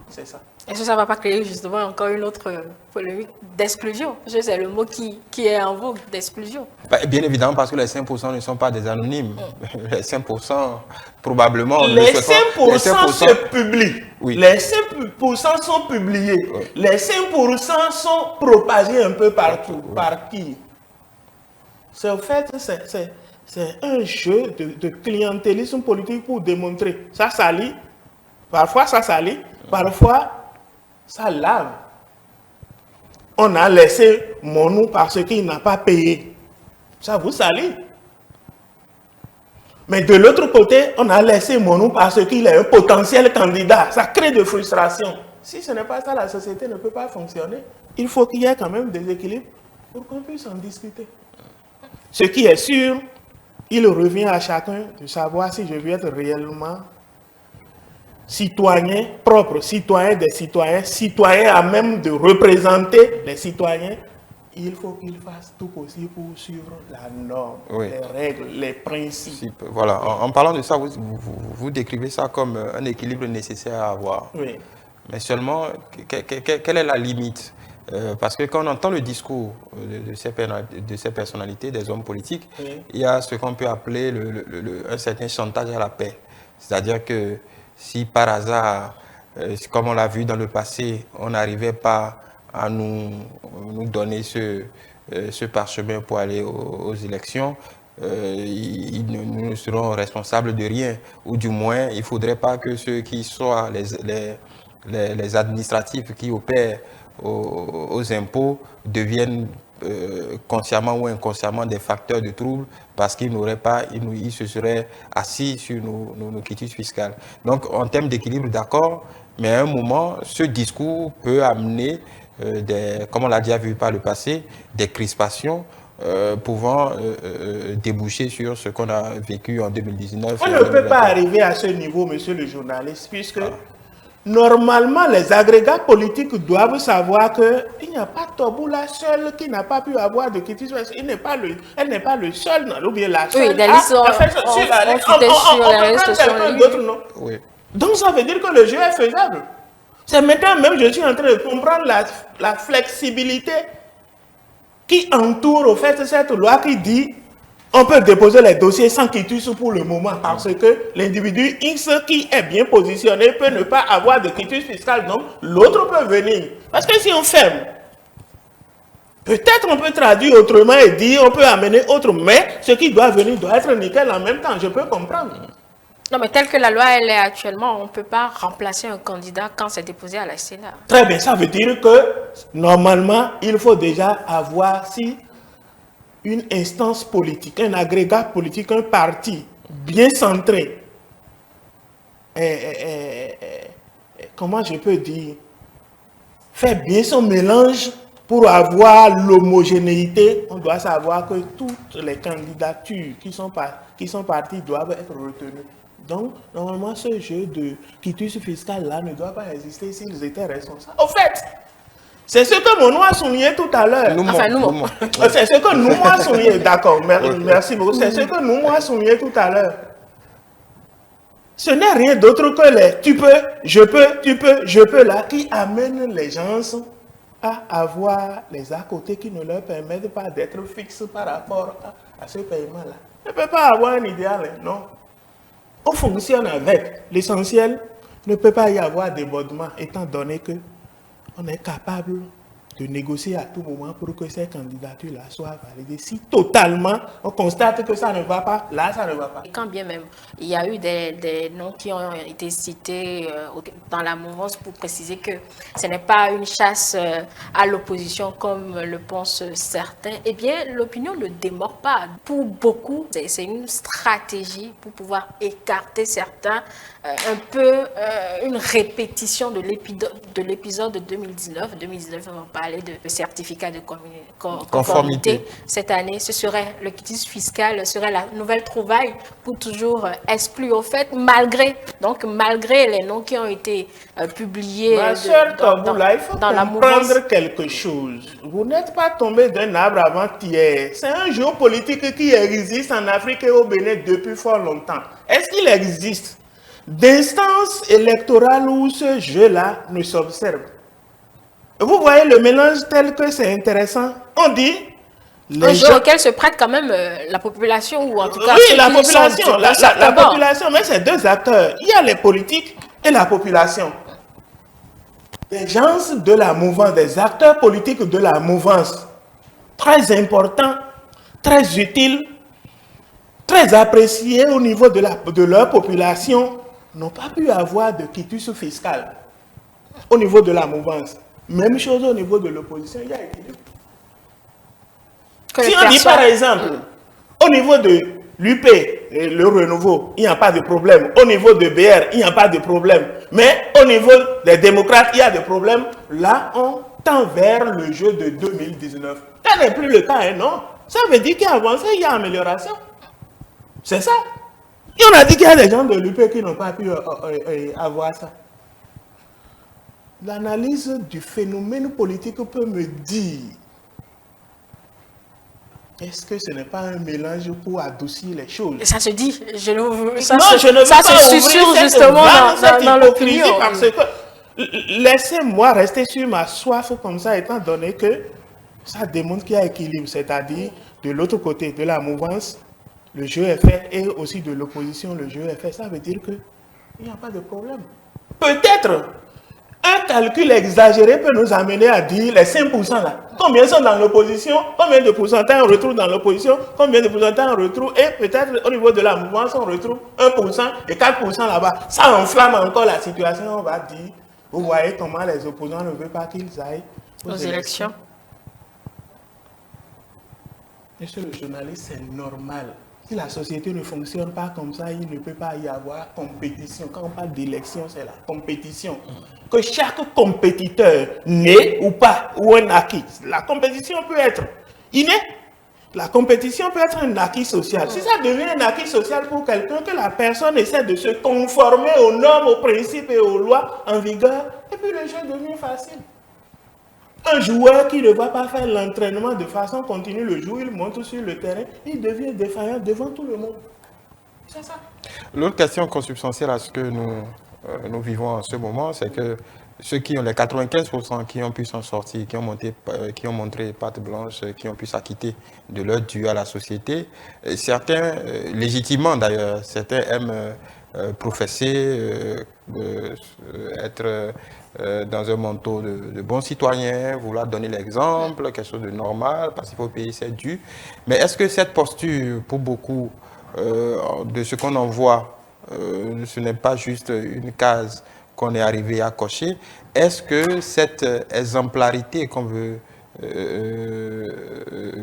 C'est ça. Est-ce que ça ne va pas créer justement encore une autre polémique d'exclusion? Parce que c'est le mot qui est en vogue, d'exclusion. Bien évidemment, parce que les 5% ne sont pas des anonymes. Les 5%, probablement... Les 5% se publient. Oui. Les 5% sont publiés. Oui. Les 5% sont propagés un peu partout. Oui. Par qui? C'est au fait, c'est un jeu de clientélisme politique pour démontrer. Ça salit. Parfois, ça salit. Parfois, ça lave. On a laissé mon nom parce qu'il n'a pas payé. Ça vous salit. Mais de l'autre côté, on a laissé mon nom parce qu'il est un potentiel candidat. Ça crée de frustration. Si ce n'est pas ça, la société ne peut pas fonctionner. Il faut qu'il y ait quand même des équilibres pour qu'on puisse en discuter. Ce qui est sûr, il revient à chacun de savoir si je veux être réellement citoyen propre, citoyen des citoyens, citoyen à même de représenter les citoyens. Il faut qu'il fasse tout possible pour suivre la norme, Oui. les règles, les principes. Voilà, en parlant de ça, vous décrivez ça comme un équilibre nécessaire à avoir. Oui. Mais seulement, quelle est la limite? Parce que quand on entend le discours de ces personnalités, des hommes politiques, Oui. il y a ce qu'on peut appeler un certain chantage à la paix. C'est-à-dire que si par hasard, comme on l'a vu dans le passé, on n'arrivait pas à nous donner ce parchemin pour aller aux élections, nous ne serons responsables de rien. Ou du moins, il ne faudrait pas que ceux qui soient les administratifs qui opèrent aux impôts deviennent consciemment ou inconsciemment des facteurs de trouble parce qu'ils n'auraient pas, ils se seraient assis sur nos quitus fiscales. Donc, en termes d'équilibre, d'accord, mais à un moment, ce discours peut amener, comme on l'a déjà vu par le passé, des crispations pouvant déboucher sur ce qu'on a vécu en 2019. On ne peut pas arriver à ce niveau, monsieur le journaliste, puisque normalement, les agrégats politiques doivent savoir qu'il n'y a pas Toboula seul qui n'a pas pu avoir de quitus. Elle n'est pas le seul, ou bien la seule. Oui, des listes sur les réseaux sociaux. Oui. Donc, ça veut dire que le jeu est faisable. C'est maintenant même que je suis en train de comprendre la flexibilité qui entoure au fait cette loi qui dit on peut déposer les dossiers sans quitus pour le moment parce que l'individu X qui est bien positionné peut ne pas avoir de quitus fiscal, donc l'autre peut venir. Parce que si on ferme, peut-être on peut traduire autrement et dire on peut amener autre, mais ce qui doit venir doit être nickel en même temps, je peux comprendre. Non, mais tel que la loi elle est actuellement, on ne peut pas remplacer un candidat quand c'est déposé à la Sénat. Très bien, ça veut dire que normalement, il faut déjà avoir une instance politique, un agrégat politique, un parti bien centré. Comment je peux dire? Faire bien son mélange pour avoir l'homogénéité. On doit savoir que toutes les candidatures qui sont parties doivent être retenues. Donc, normalement, ce jeu de quitus fiscal-là ne doit pas exister s'ils étaient responsables. Au fait, c'est ce que mon a souligné tout à l'heure. C'est ce que nous a souligné. D'accord, merci beaucoup. C'est ce que nous a souligné tout à l'heure. Ce n'est rien d'autre que les tu peux, je peux, tu peux, je peux là qui amènent les gens à avoir les à côté qui ne leur permettent pas d'être fixes par rapport à ce paiement-là. On ne peut pas avoir un idéal, non. On fonctionne avec. L'essentiel ne peut pas y avoir débordement, étant donné qu'on est capable de négocier à tout moment pour que ces candidatures-là soient validées. Si totalement on constate que ça ne va pas, là ça ne va pas. Et quand bien même, il y a eu des noms qui ont été cités dans la mouvance pour préciser que ce n'est pas une chasse à l'opposition comme le pensent certains, eh bien l'opinion ne démord pas. Pour beaucoup, c'est une stratégie pour pouvoir écarter certains, un peu une répétition de l'épisode de 2019. 2019, on va parler de certificat de conformité. Cette année, ce serait le quitus fiscal, serait la nouvelle trouvaille pour toujours exclure. Au fait, malgré les noms qui ont été publiés Ma soeur Toboula, il faut comprendre quelque chose. Vous n'êtes pas tombé d'un arbre avant-hier. C'est un jeu politique qui existe en Afrique et au Bénin depuis fort longtemps. Est-ce qu'il existe d'instances électorales où ce jeu-là ne s'observe? Vous voyez le mélange tel que c'est intéressant. On dit... Un jeu auquel se prête quand même la population, ou en tout cas... Oui, la population, la population, mais c'est deux acteurs. Il y a les politiques et la population. Des gens de la mouvance, des acteurs politiques de la mouvance, très importants, très utiles, très appréciés au niveau de leur population, n'ont pas pu avoir de quitus fiscal au niveau de la mouvance. Même chose au niveau de l'opposition, il y a équilibre. Si on dit par exemple, au niveau de l'UP, le renouveau, il n'y a pas de problème. Au niveau de BR, il n'y a pas de problème. Mais au niveau des démocrates, il y a des problèmes. Là, on tend vers le jeu de 2019. Ça n'est plus le cas, hein, non? Ça veut dire qu'il y a avancé, il y a amélioration. C'est ça. Et on a dit qu'il y a des gens de l'UP qui n'ont pas pu avoir ça. L'analyse du phénomène politique peut me dire, est-ce que ce n'est pas un mélange pour adoucir les choses? Ça se dit, je ne veux pas ouvrir justement dans l'opinion. Parce que laissez-moi rester sur ma soif comme ça, étant donné que ça démontre qu'il y a équilibre, c'est-à-dire de l'autre côté de la mouvance, le jeu est fait, et aussi de l'opposition, le jeu est fait. Ça veut dire qu'il n'y a pas de problème. Peut-être un calcul exagéré peut nous amener à dire les 5% là. Combien sont dans l'opposition? Combien de pourcentage on retrouve dans l'opposition? Combien de pourcentage on retrouve? Et peut-être au niveau de la mouvance, on retrouve 1% et 4% là-bas. Ça enflamme encore la situation. On va dire, vous voyez comment les opposants ne veulent pas qu'ils aillent aux élections. Monsieur le journaliste, c'est normal. Si la société ne fonctionne pas comme ça, il ne peut pas y avoir compétition. Quand on parle d'élection, c'est la compétition. Que chaque compétiteur, né ou pas, ou un acquis, la compétition peut être innée. La compétition peut être un acquis social. Si ça devient un acquis social pour quelqu'un, que la personne essaie de se conformer aux normes, aux principes et aux lois en vigueur, et puis le jeu devient facile. Un joueur qui ne va pas faire l'entraînement de façon continue le jour où il monte sur le terrain, il devient défaillant devant tout le monde. C'est ça. L'autre question consubstantielle à ce que nous vivons en ce moment, c'est que ceux qui ont les 95% qui ont pu s'en sortir, qui ont montré patte blanche, qui ont pu s'acquitter de leur dû à la société, certains, légitimement d'ailleurs, certains aiment professer, être dans un manteau de bons citoyens, vouloir donner l'exemple, quelque chose de normal, parce qu'il faut payer ses dûs. Mais est-ce que cette posture, pour beaucoup de ce qu'on en voit, ce n'est pas juste une case qu'on est arrivé à cocher? Est-ce que cette exemplarité qu'on veut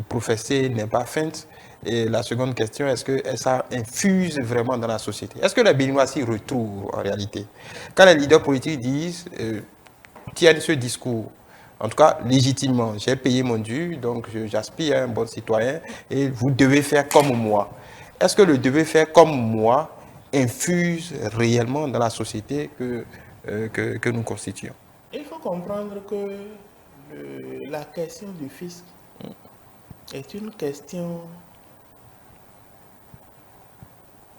professer n'est pas feinte? Et la seconde question, est-ce que ça infuse vraiment dans la société? Est-ce que les Béninois s'y retrouvent en réalité? Quand les leaders politiques disent, tiennent ce discours, en tout cas légitimement, j'ai payé mon dû, donc j'aspire à un bon citoyen et vous devez faire comme moi. Est-ce que le devez faire comme moi infuse réellement dans la société que nous constituons? Il faut comprendre que la question du fisc est une question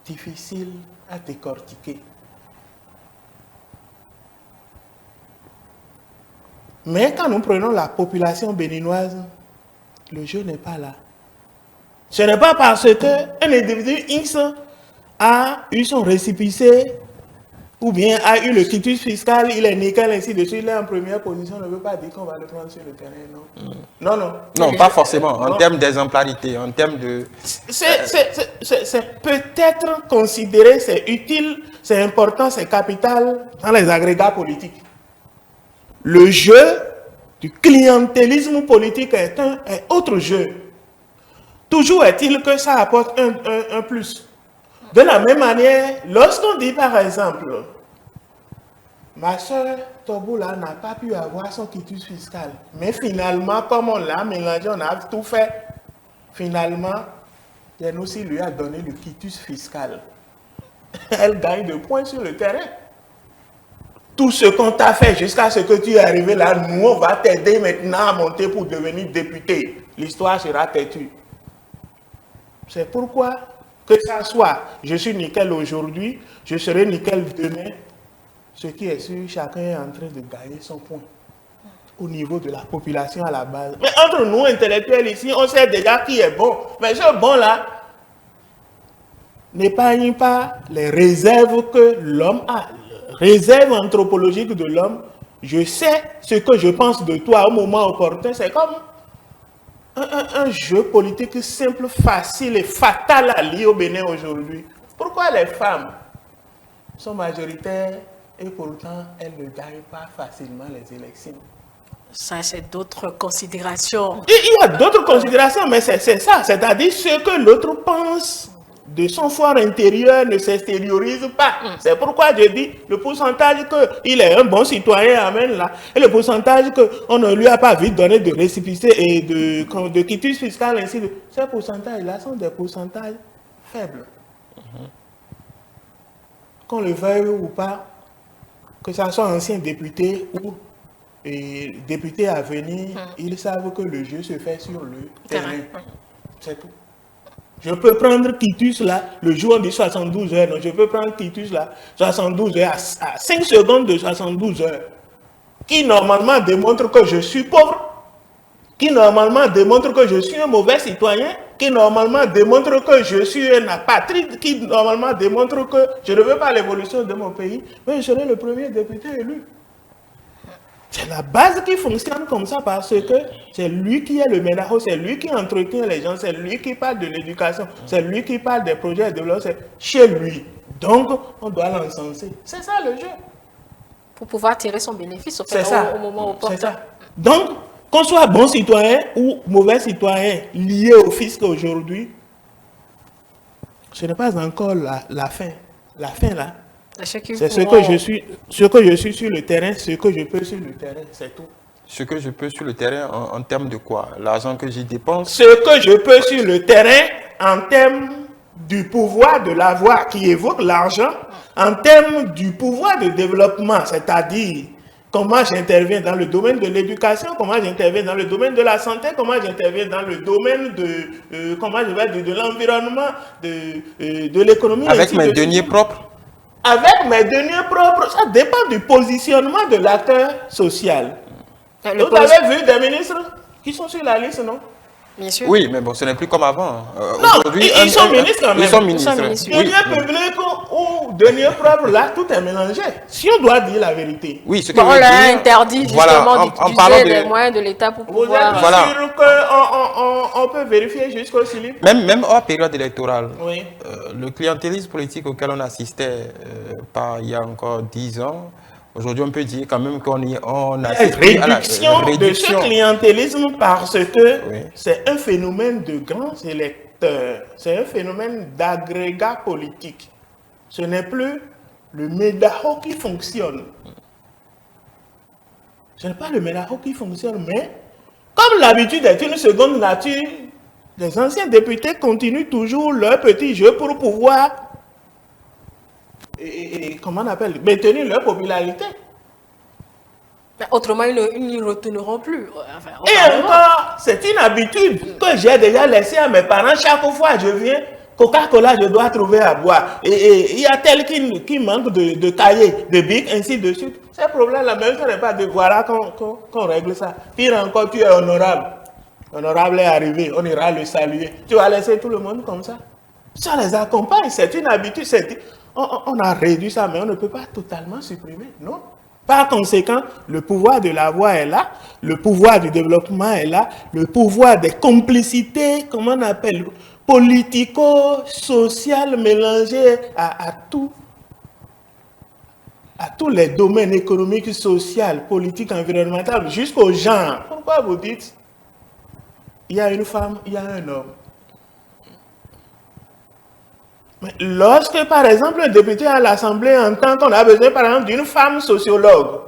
difficile à décortiquer. Mais quand nous prenons la population béninoise, le jeu n'est pas là. Ce n'est pas parce qu'un individu X a eu son récépissé ou bien a eu le quitus fiscal, il est nickel, ainsi de suite, il est en première position, ne veut pas dire qu'on va le prendre sur le terrain, non. Non, pas forcément, en termes d'exemplarité, en termes de... C'est peut-être considéré, c'est utile, c'est important, c'est capital dans les agrégats politiques. Le jeu du clientélisme politique est autre jeu. Toujours est-il que ça apporte un plus. De la même manière, lorsqu'on dit par exemple, ma soeur Toboula n'a pas pu avoir son quitus fiscal, mais finalement, comme on l'a mélangé, on a tout fait, finalement, Yanoussi lui a donné le quitus fiscal. Elle gagne de points sur le terrain. Tout ce qu'on t'a fait jusqu'à ce que tu es arrivé là, nous, on va t'aider maintenant à monter pour devenir député. L'histoire sera têtue. C'est pourquoi, que ça soit, je suis nickel aujourd'hui, je serai nickel demain, ce qui est sûr, chacun est en train de gagner son point au niveau de la population à la base. Mais entre nous, intellectuels ici, on sait déjà qui est bon. Mais ce bon-là n'épargne pas les réserves que l'homme a. Réserve anthropologique de l'homme, je sais ce que je pense de toi au moment opportun. C'est comme un jeu politique simple, facile et fatal à lire au Bénin aujourd'hui. Pourquoi les femmes sont majoritaires et pourtant elles ne gagnent pas facilement les élections? Ça, c'est d'autres considérations. Il y a d'autres considérations, mais c'est ça. C'est-à-dire ce que l'autre pense de son fort intérieur ne s'extériorise pas. C'est pourquoi je dis le pourcentage qu'il est un bon citoyen amène là, et le pourcentage qu'on ne lui a pas vite donné de récépissé et de quitus fiscal, ainsi de suite. Ces pourcentages-là sont des pourcentages faibles. Qu'on le veuille ou pas, que ce soit ancien député ou député à venir, ils savent que le jeu se fait sur le terrain. C'est tout. Je peux prendre quitus là, le jour on dit 72 heures, donc je peux prendre quitus là, 72 heures, à 5 secondes de 72 heures, qui normalement démontre que je suis pauvre, qui normalement démontre que je suis un mauvais citoyen, qui normalement démontre que je suis un apatride, qui normalement démontre que je ne veux pas l'évolution de mon pays, mais je serai le premier député élu. C'est la base qui fonctionne comme ça parce que c'est lui qui est le médaillon, c'est lui qui entretient les gens, c'est lui qui parle de l'éducation, c'est lui qui parle des projets de développement, c'est chez lui. Donc, on doit l'encenser. C'est ça le jeu. Pour pouvoir tirer son bénéfice au moment opportun. C'est ça. Donc, qu'on soit bon citoyen ou mauvais citoyen lié au fisc aujourd'hui, ce n'est pas encore la fin. La fin, là, c'est ce que je suis sur le terrain, ce que je peux sur le terrain, c'est tout. Ce que je peux sur le terrain en termes de quoi? L'argent que j'y dépense? Ce que je peux sur le terrain en termes du pouvoir de la voix qui évoque l'argent, en termes du pouvoir de développement, c'est-à-dire comment j'interviens dans le domaine de l'éducation, comment j'interviens dans le domaine de la santé, comment j'interviens dans le domaine de l'environnement, de l'économie. Avec mes deniers propres? Avec mes deniers propres, ça dépend du positionnement de l'acteur social. Vous avez vu des ministres qui sont sur la liste, non? Bien sûr. Oui, mais bon, ce n'est plus comme avant. Non, ils sont ministres quand même. Ils sont ministres. Deniers publics ou deniers propres, là, tout est mélangé. Si on doit dire la vérité. Oui, ce que on l'a interdit justement d'utiliser les moyens de l'État pour pouvoir... Vous êtes sûr qu'on peut vérifier jusqu'au slip? Même hors période électorale, oui. Le clientélisme politique auquel on assistait il y a encore 10 ans, aujourd'hui, on peut dire quand même qu'on a réduction de ce clientélisme parce que c'est un phénomène de grands électeurs. C'est un phénomène d'agrégat politique. Ce n'est plus le médaillon qui fonctionne. Ce n'est pas le médaillon qui fonctionne, mais comme l'habitude est une seconde nature, les anciens députés continuent toujours leur petit jeu pour pouvoir comment on appelle, maintenir leur popularité. Autrement, ils n'y retourneront plus. Enfin, et encore, c'est une habitude que j'ai déjà laissée à mes parents. Chaque fois que je viens, Coca-Cola, je dois trouver à boire. Et il y a tel qui manque de cahiers, de bics, ainsi de suite. Ces problèmes-là, même ce n'est pas de voilà qu'on règle ça. Pire encore, tu es honorable. Honorable est arrivé, on ira le saluer. Tu vas laisser tout le monde comme ça. Ça les accompagne, c'est une habitude. On a réduit ça, mais on ne peut pas totalement supprimer, non? Par conséquent, le pouvoir de la voix est là, le pouvoir du développement est là, le pouvoir des complicités, comment on appelle, politico-sociales mélangées à tous les domaines économiques, sociaux, politiques, environnementaux, jusqu'au genre. Pourquoi vous dites, il y a une femme, il y a un homme? Lorsque, par exemple, un député à l'Assemblée entend qu'on a besoin, par exemple, d'une femme sociologue,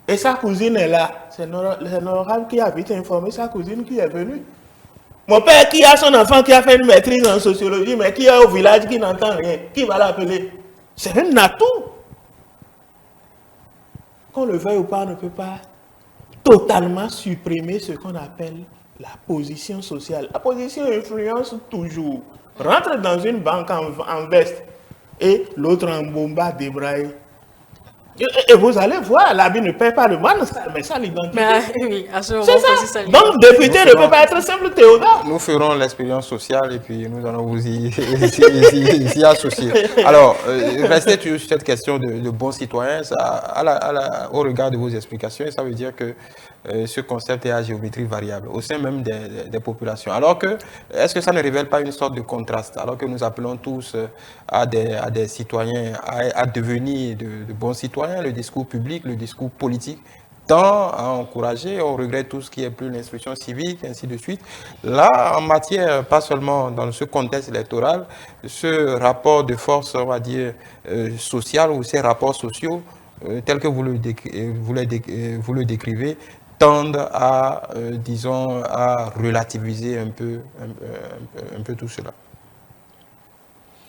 et sa cousine est là, c'est l'honorable qui a vite informé sa cousine qui est venue. Mon père qui a son enfant qui a fait une maîtrise en sociologie, mais qui est au village, qui n'entend rien, qui va l'appeler? C'est un atout. Qu'on le veuille ou pas, on ne peut pas totalement supprimer ce qu'on appelle la position sociale. La position influence toujours. Rentre dans une banque en veste et l'autre en bomba débraillé. Et vous allez voir, l'habit ne paie pas le mal, mais ça l'identité. Oui, à ce moment c'est ça. Donc, député ne peut pas être simple Théodore. Nous ferons l'expérience sociale et puis nous allons vous y associer. Alors, restez toujours sur cette question de bon citoyen. Au regard de vos explications, ça veut dire que ce concept est à géométrie variable au sein même des populations. Alors que, est-ce que ça ne révèle pas une sorte de contraste? Alors que nous appelons tous à des citoyens à devenir de bons citoyens, le discours public, le discours politique tend à encourager, on regrette tout ce qui est plus l'instruction civique, ainsi de suite. Là, en matière, pas seulement dans ce contexte électoral, ce rapport de force, on va dire, social ou ces rapports sociaux, tels que vous le décrivez, tendent à, disons, à relativiser un peu tout cela.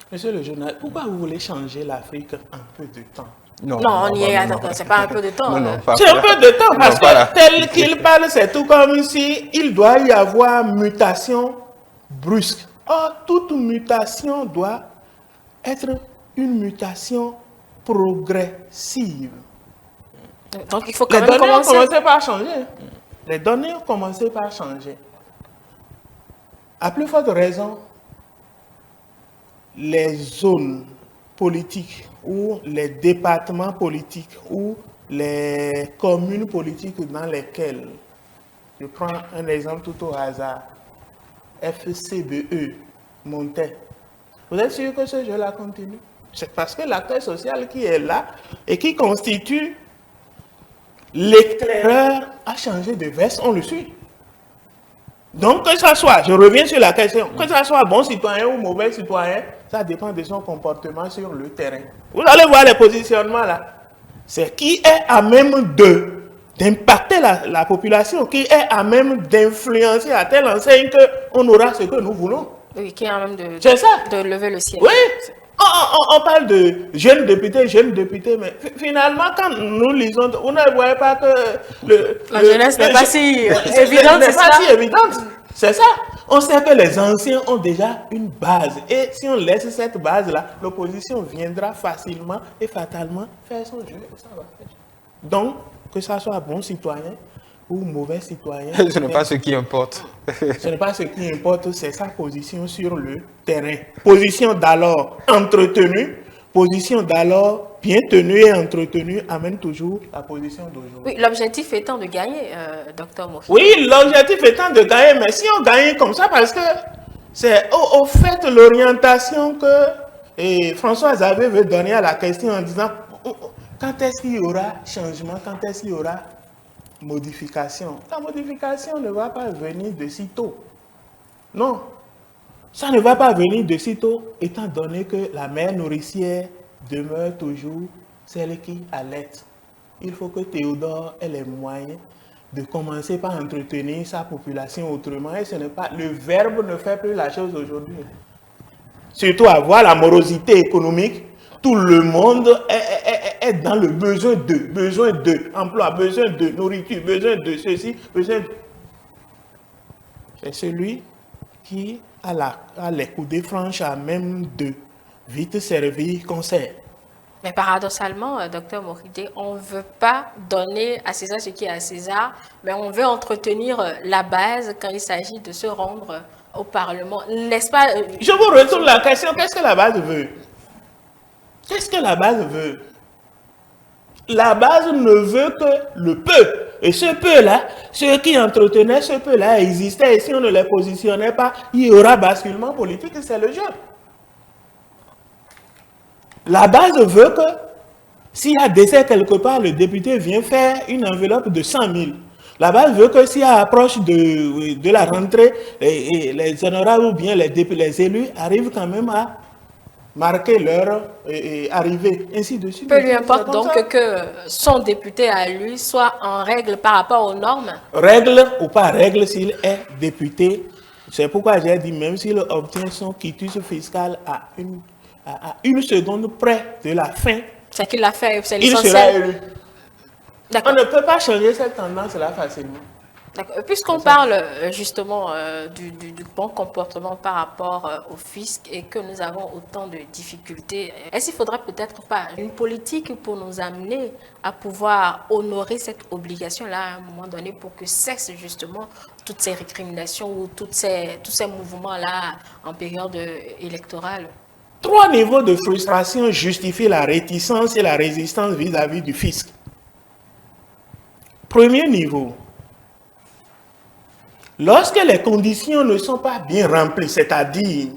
Monsieur le journaliste, pourquoi vous voulez changer l'Afrique en peu de temps? Non, on y est, c'est pas un peu de temps. C'est un peu de temps, parce que tel qu'il parle, c'est tout comme si il doit y avoir mutation brusque. Or, toute mutation doit être une mutation progressive. Donc, il faut quand même commencer. Les données ont commencé par changer. Les données ont commencé par changer. À plus forte raison, les zones politiques ou les départements politiques ou les communes politiques dans lesquelles, je prends un exemple tout au hasard, FCBE, Montais, vous êtes sûr que ce jeu-là continue? C'est parce que l'acteur social qui est là et qui constitue l'éclaireur a changé de veste, on le suit. Donc, que ça soit, je reviens sur la question, que ça soit bon citoyen ou mauvais citoyen, ça dépend de son comportement sur le terrain. Vous allez voir les positionnements là. C'est qui est à même d'impacter la population, qui est à même d'influencer à telle enseigne qu'on aura ce que nous voulons. Oui, qui est à même de lever le ciel. Oui, on parle de jeunes députés, mais finalement, quand nous lisons, vous ne voyez pas que la jeunesse n'est pas si évidente. C'est ça. On sait que les anciens ont déjà une base. Et si on laisse cette base-là, l'opposition viendra facilement et fatalement faire son jeu. Et ça va faire. Donc, que ça soit bon citoyen ou mauvais citoyen. Ce n'est pas ce qui importe. Ce n'est pas ce qui importe, c'est sa position sur le terrain. Position d'alors entretenue, position d'alors bien tenue et entretenue amène toujours la position d'aujourd'hui. Oui, l'objectif étant de gagner, Dr Mohi. Oui, l'objectif étant de gagner, mais si on gagne comme ça, parce que c'est au fait l'orientation que François Xavier veut donner à la question en disant quand est-ce qu'il y aura changement, quand est-ce qu'il y aura modification. La modification ne va pas venir de sitôt. Non, ça ne va pas venir de sitôt, étant donné que la mère nourricière demeure toujours celle qui allait. Il faut que Théodore ait les moyens de commencer par entretenir sa population autrement. Et ce n'est pas, le verbe ne fait plus la chose aujourd'hui. Surtout avoir la morosité économique. Tout le monde est dans le besoin de emploi, besoin de nourriture, besoin de ceci, besoin de... C'est celui qui a les coudées franches à même de vite servir conseil. Mais paradoxalement, Dr Mokhide, on ne veut pas donner à César ce qui est à César, mais on veut entretenir la base quand il s'agit de se rendre au Parlement. N'est-ce pas? Je vous retourne la question, qu'est-ce que la base veut? Qu'est-ce que la base veut? La base ne veut que le peu. Et ce peu-là, ceux qui entretenaient ce peu-là existaient. Et si on ne les positionnait pas, il y aura basculement politique, c'est le jeu. La base veut que s'il y a décès quelque part, le député vient faire une enveloppe de 100 000. La base veut que s'il y a approche de la rentrée, les honorables ou bien les élus arrivent quand même à marquer leur arrivée, ainsi de suite. Peu lui importe donc que son député à lui soit en règle par rapport aux normes. Règle ou pas règle, s'il est député, c'est pourquoi j'ai dit, même s'il obtient son quitus fiscal à une seconde près de la fin, c'est qu'il l'a fait, c'est l'essentiel. Il sera élu. On ne peut pas changer cette tendance-là facilement. Puisqu'on parle justement du bon comportement par rapport au fisc et que nous avons autant de difficultés, est-ce qu'il faudrait peut-être pas une politique pour nous amener à pouvoir honorer cette obligation-là à un moment donné pour que cessent justement toutes ces récriminations ou tous ces mouvements-là en période électorale? 3 niveaux de frustration justifient la réticence et la résistance vis-à-vis du fisc. Premier niveau. Lorsque les conditions ne sont pas bien remplies, c'est-à-dire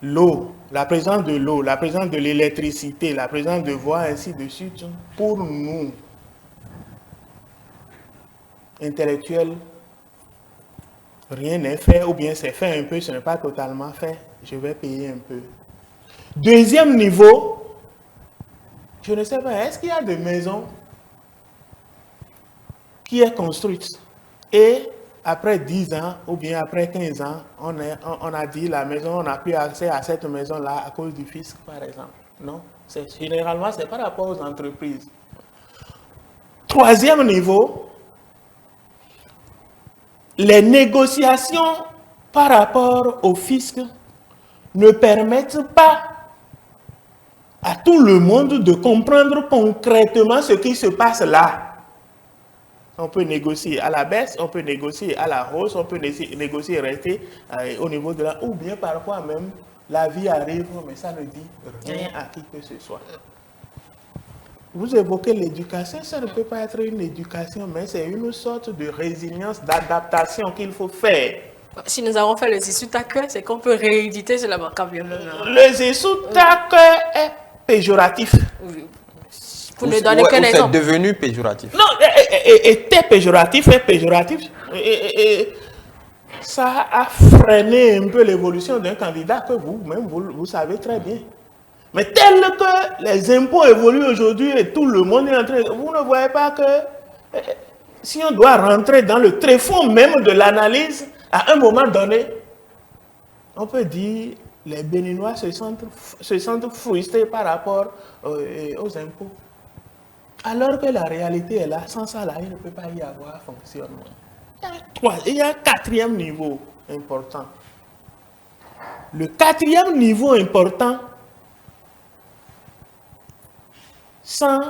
l'eau, la présence de l'eau, la présence de l'électricité, la présence de voies, ainsi de suite, pour nous, intellectuels, rien n'est fait, ou bien c'est fait un peu, ce n'est pas totalement fait, je vais payer un peu. Deuxième niveau, je ne sais pas, est-ce qu'il y a des maisons qui sont construites et après 10 ans ou bien après 15 ans, on a dit la maison, on n'a plus accès à cette maison-là à cause du fisc, par exemple. Non, généralement, c'est par rapport aux entreprises. Troisième niveau, les négociations par rapport au fisc ne permettent pas à tout le monde de comprendre concrètement ce qui se passe là. On peut négocier à la baisse, on peut négocier à la hausse, on peut négocier rester au niveau de la... Ou bien parfois même, la vie arrive, mais ça ne dit rien à qui que ce soit. vous évoquez l'éducation, ça ne peut pas être une éducation, mais c'est une sorte de résilience, d'adaptation qu'il faut faire. Si nous avons fait le Zisutak, c'est qu'on peut rééditer sur la banque. Le Zisutak est péjoratif. Oui. Vous ne donnez que l'exemple. C'est devenu péjoratif. Non, était péjoratif, est péjoratif. Ça a freiné un peu l'évolution d'un candidat que vous-même, vous savez très bien. Mais tel que les impôts évoluent aujourd'hui et tout le monde est en train... Vous ne voyez pas que si on doit rentrer dans le tréfonds même de l'analyse, à un moment donné, on peut dire les Béninois se sentent frustrés par rapport aux impôts. Alors que la réalité est là, sans ça, là, il ne peut pas y avoir fonctionnement. Il y a un quatrième niveau important. Le quatrième niveau important, sans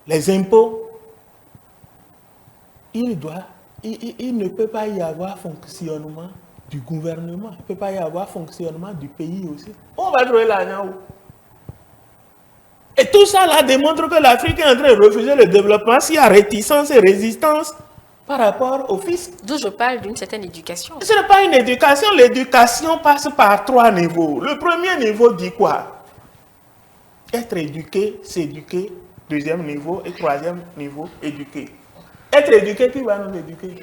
les impôts, il ne peut pas y avoir fonctionnement du gouvernement. Il ne peut pas y avoir fonctionnement du pays aussi. On va trouver l'argent où? Et tout ça là démontre que l'Afrique est en train de refuser le développement s'il y a réticence et résistance par rapport au fisc. D'où je parle d'une certaine éducation. Ce n'est pas une éducation. L'éducation passe par 3 niveaux. Le premier niveau dit quoi? Être éduqué, s'éduquer. Deuxième niveau et troisième niveau, éduquer. Être éduqué, qui va nous éduquer?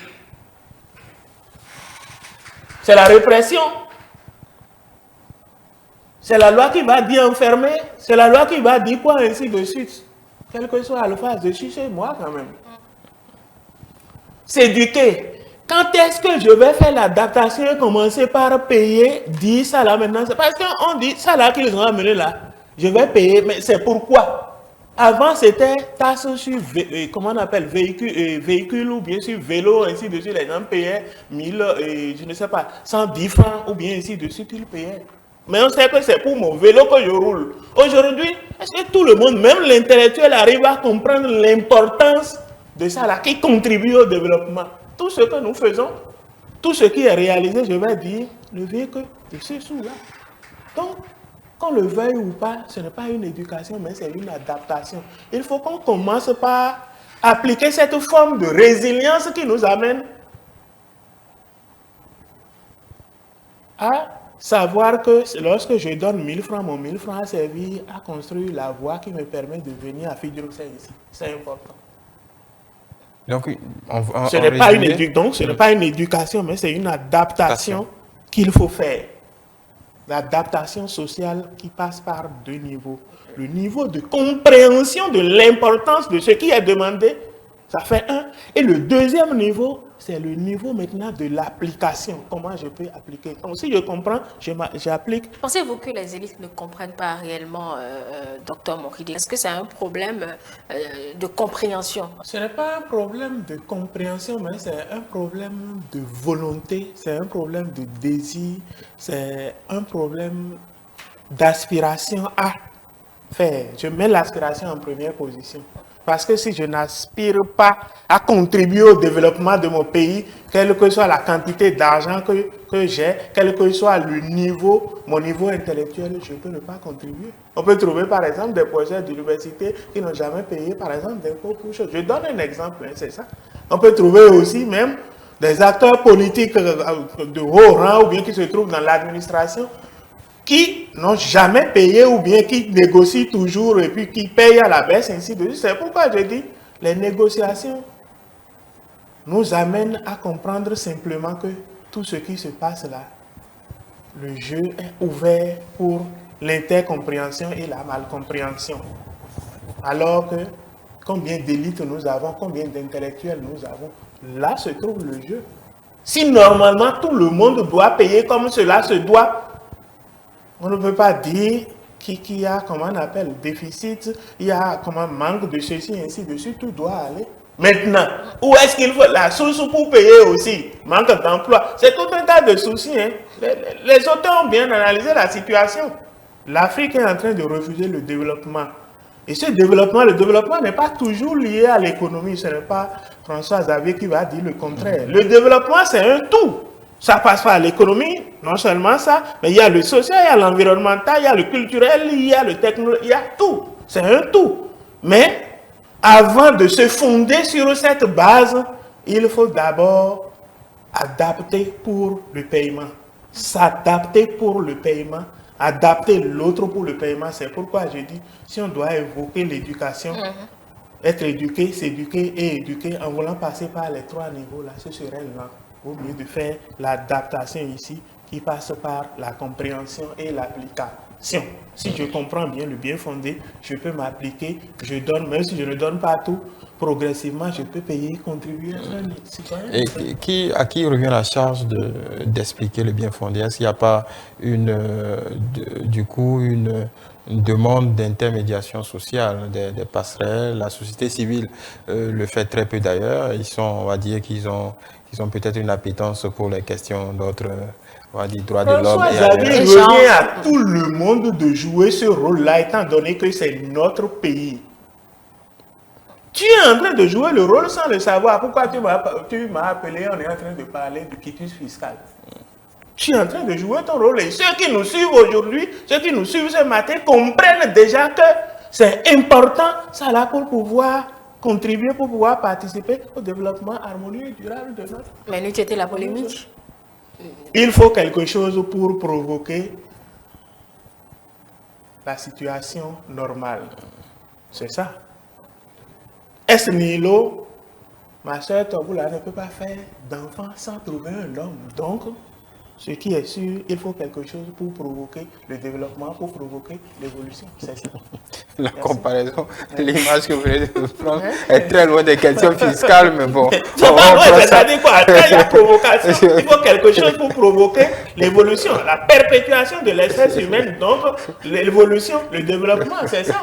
C'est la répression. C'est la loi qui va dire enfermer. C'est la loi qui va dire quoi, ainsi de suite. Quel que soit la phase de chez moi quand même. S'éduquer. Quand est-ce que je vais faire l'adaptation et commencer par payer 10 ça là maintenant? C'est parce qu'on dit ça là qu'ils ont amené là. Je vais payer, mais c'est pourquoi? Avant c'était taxe sur, comment on appelle, véhicule ou bien sur vélo, ainsi de suite. Les gens payaient 1000, je ne sais pas, 110 francs ou bien ainsi de suite, ils payaient. Mais on sait que c'est pour mon vélo que je roule. Aujourd'hui, est-ce que tout le monde, même l'intellectuel, arrive à comprendre l'importance de ça là, qui contribue au développement? Tout ce que nous faisons, tout ce qui est réalisé, je vais dire, ne vient que de ce sous-là. Donc, qu'on le veuille ou pas, ce n'est pas une éducation, mais c'est une adaptation. Il faut qu'on commence par appliquer cette forme de résilience qui nous amène à savoir que lorsque je donne 1000 francs, mon 1000 francs a servi à construire la voie qui me permet de venir à Fidroxel ici. C'est important. Donc, ce n'est pas une éducation, mais c'est une adaptation qu'il faut faire. L'adaptation sociale qui passe par 2 niveaux. Le niveau de compréhension de l'importance de ce qui est demandé, ça fait 1. Et le deuxième niveau, c'est le niveau maintenant de l'application. Comment je peux appliquer? Donc, si je comprends, j'applique. Pensez-vous que les élites ne comprennent pas réellement, Dr Moridi? Est-ce que c'est un problème de compréhension? Ce n'est pas un problème de compréhension, mais c'est un problème de volonté, c'est un problème de désir, c'est un problème d'aspiration à faire. Je mets l'aspiration en première position. Parce que si je n'aspire pas à contribuer au développement de mon pays, quelle que soit la quantité d'argent que j'ai, quel que soit le niveau, mon niveau intellectuel, je ne peux ne pas contribuer. On peut trouver par exemple des projets d'université qui n'ont jamais payé par exemple d'impôts pour chose. Je donne un exemple, c'est ça. On peut trouver aussi même des acteurs politiques de haut rang ou bien qui se trouvent dans l'administration qui n'ont jamais payé ou bien qui négocient toujours et puis qui payent à la baisse, ainsi de suite. C'est pourquoi je dis, les négociations nous amènent à comprendre simplement que tout ce qui se passe là, le jeu est ouvert pour l'intercompréhension et la malcompréhension. Alors que combien d'élites nous avons, combien d'intellectuels nous avons, là se trouve le jeu. Si normalement tout le monde doit payer comme cela se doit, on ne peut pas dire qu'il y a, comment on appelle, déficit, il y a comment manque de ceci, ainsi de suite, tout doit aller. Maintenant, où est-ce qu'il faut la source pour payer aussi? Manque d'emploi. C'est tout un tas de soucis. Hein. Les auteurs ont bien analysé la situation. L'Afrique est en train de refuser le développement. Et ce développement, le développement n'est pas toujours lié à l'économie. Ce n'est pas François Xavier qui va dire le contraire. Le développement, c'est un tout. Ça passe par l'économie, non seulement ça, mais il y a le social, il y a l'environnemental, il y a le culturel, il y a le technologique, il y a tout. c'est un tout. Mais avant de se fonder sur cette base, il faut d'abord adapter pour le paiement. S'adapter pour le paiement, adapter l'autre pour le paiement. C'est pourquoi je dis, si on doit évoquer l'éducation, être éduqué, s'éduquer et éduquer en voulant passer par les 3 niveaux, là, ce serait lent. Au mieux de faire l'adaptation ici, qui passe par la compréhension et l'application. Si je comprends bien le bien fondé, je peux m'appliquer, je donne, même si je ne donne pas tout, progressivement, je peux payer, contribuer à un citoyen. Et à qui revient la charge d'expliquer le bien fondé? Est-ce qu'il n'y a pas une demande d'intermédiation sociale, des passerelles? La société civile le fait très peu d'ailleurs. On va dire qu'ils ont peut-être une appétence pour les questions d'autres, on va dire, droits de l'homme. Xavier, il revient à tout le monde de jouer ce rôle-là, étant donné que c'est notre pays. Tu es en train de jouer le rôle sans le savoir. Pourquoi tu m'as appelé? On est en train de parler du quitus fiscal. Tu es en train de jouer ton rôle. Et ceux qui nous suivent aujourd'hui, ceux qui nous suivent ce matin, comprennent déjà que c'est important, ça là, pour pouvoir contribuer, pour pouvoir participer au développement harmonieux et durable de notre. Mais nous, c'était la polémique. Il faut quelque chose pour provoquer la situation normale. C'est ça. Est-ce nihilo? Ma soeur Toboula ne peut pas faire d'enfant sans trouver un homme. Donc, ce qui est sûr, il faut quelque chose pour provoquer le développement, pour provoquer l'évolution. C'est ça. La comparaison, l'image que vous venez de prendre est très loin des questions fiscales, mais bon. C'est-à-dire quoi? Après la provocation, il faut quelque chose pour provoquer l'évolution, la perpétuation de l'espèce humaine, donc l'évolution, le développement, c'est ça.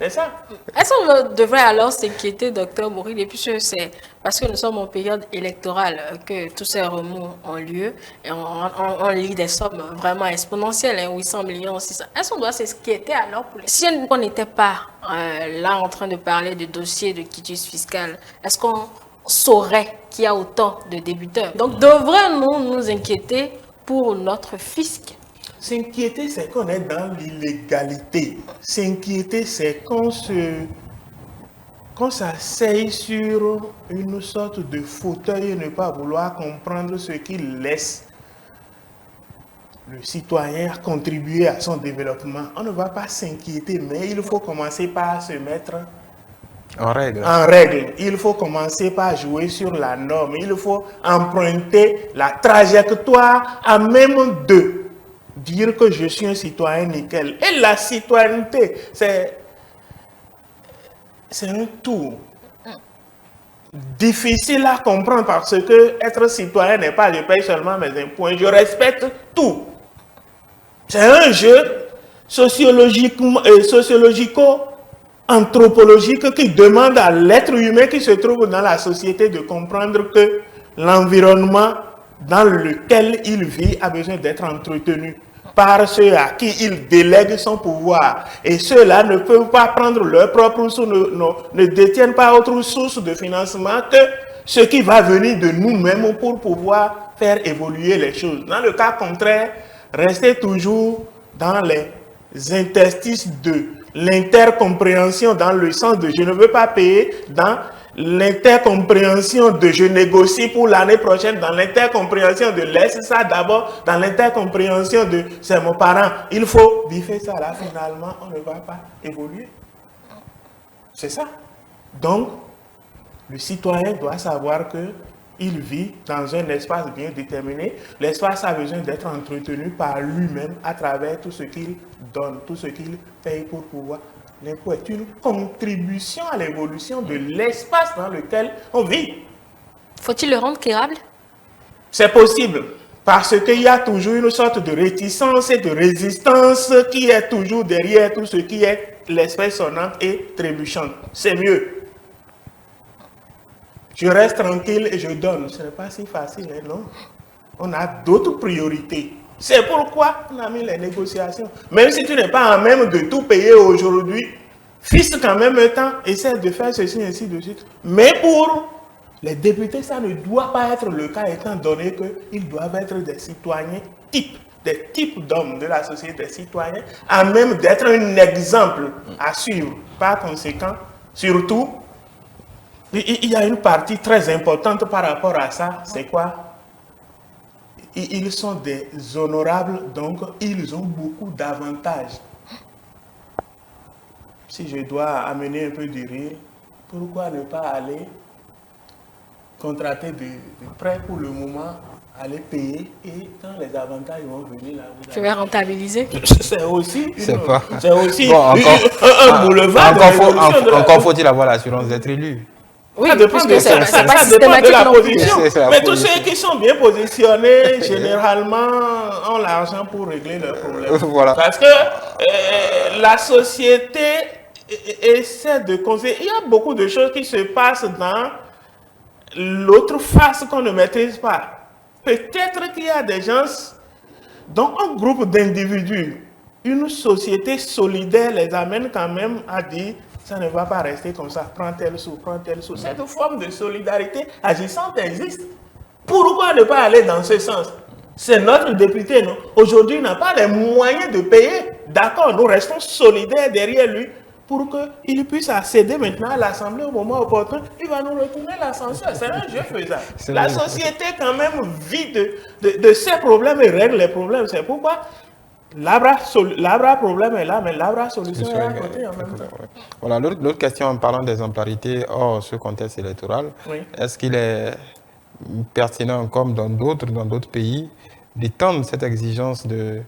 C'est ça. Est-ce qu'on devrait alors s'inquiéter, docteur Mouride, puisque c'est parce que nous sommes en période électorale que tous ces remous ont lieu et on lit des sommes vraiment exponentielles, 800 millions, 600. Est-ce qu'on doit s'inquiéter alors si on n'était pas là en train de parler de dossiers de quitus fiscal, est-ce qu'on saurait qu'il y a autant de débuteurs? Donc, devrions-nous nous inquiéter pour notre fisc? S'inquiéter, c'est qu'on est dans l'illégalité. S'inquiéter, c'est qu'on s'asseye sur une sorte de fauteuil et ne pas vouloir comprendre ce qui laisse le citoyen contribuer à son développement. On ne va pas s'inquiéter, mais il faut commencer par se mettre en règle. Il faut commencer par jouer sur la norme. Il faut emprunter la trajectoire à même de dire que je suis un citoyen nickel. Et la citoyenneté, c'est un tout. Difficile à comprendre parce que être citoyen n'est pas je paye seulement mes impôts, je respecte tout. C'est un jeu sociologico-anthropologique qui demande à l'être humain qui se trouve dans la société de comprendre que l'environnement dans lequel il vit a besoin d'être entretenu par ceux à qui il délègue son pouvoir. Et ceux-là ne peuvent pas prendre leur propre source, ne détiennent pas autre source de financement que ce qui va venir de nous-mêmes pour pouvoir faire évoluer les choses. Dans le cas contraire, restez toujours dans les interstices de l'intercompréhension dans le sens de je ne veux pas payer, dans l'intercompréhension de je négocie pour l'année prochaine, dans l'intercompréhension de laisse ça d'abord, dans l'intercompréhension de c'est mon parent, il faut biffer ça là, finalement on ne va pas évoluer. C'est ça. Donc, le citoyen doit savoir que il vit dans un espace bien déterminé. L'espace a besoin d'être entretenu par lui-même à travers tout ce qu'il donne, tout ce qu'il paye pour pouvoir. L'impôt est une contribution à l'évolution de l'espace dans lequel on vit. Faut-il le rendre créable? C'est possible, parce qu'il y a toujours une sorte de réticence et de résistance qui est toujours derrière tout ce qui est l'espèce sonnante et trébuchante. C'est mieux. Je reste tranquille et je donne. Ce n'est pas si facile, hein, non? On a d'autres priorités. C'est pourquoi on a mis les négociations. Même si tu n'es pas en même de tout payer aujourd'hui, fixe quand même un temps, essaie de faire ceci, ainsi de suite. Mais pour les députés, ça ne doit pas être le cas, étant donné qu'ils doivent être des citoyens types, des types d'hommes de la société, des citoyens, à même d'être un exemple à suivre. Par conséquent, surtout, il y a une partie très importante par rapport à ça, c'est quoi? Ils sont des honorables, donc ils ont beaucoup d'avantages. Si je dois amener un peu de rire, pourquoi ne pas aller contracter de prêts pour le moment, aller payer, et quand les avantages vont venir là, Je vais rentabiliser. c'est aussi, un boulevard. Encore faut-il avoir l'assurance d'être élu. Oui, ça dépend, ça dépend de la position. Mais tous position. ceux qui sont bien positionnés, généralement, ont l'argent pour régler leurs problèmes. Voilà. Parce que la société essaie de conseiller. Il y a beaucoup de choses qui se passent dans l'autre face qu'on ne maîtrise pas. Peut-être qu'il y a des gens, dont un groupe d'individus, une société solidaire les amène quand même à dire ça ne va pas rester comme ça, prends tel sou, prends tel sou. Cette forme de solidarité agissante existe. Pourquoi ne pas aller dans ce sens? C'est notre député, non? Aujourd'hui, il n'a pas les moyens de payer. D'accord, nous restons solidaires derrière lui pour qu'il puisse accéder maintenant à l'Assemblée au moment opportun. Il va nous retourner la censure. C'est un jeu faisable. La société, quand même, vit de ses problèmes et règle les problèmes. C'est pourquoi l'arbre problème est là, mais l'arbre solution est à côté en même temps. Voilà, l'autre question en parlant des exemplarités hors ce contexte électoral, oui. Est-ce qu'il est pertinent, comme dans d'autres pays, d'étendre cette exigence de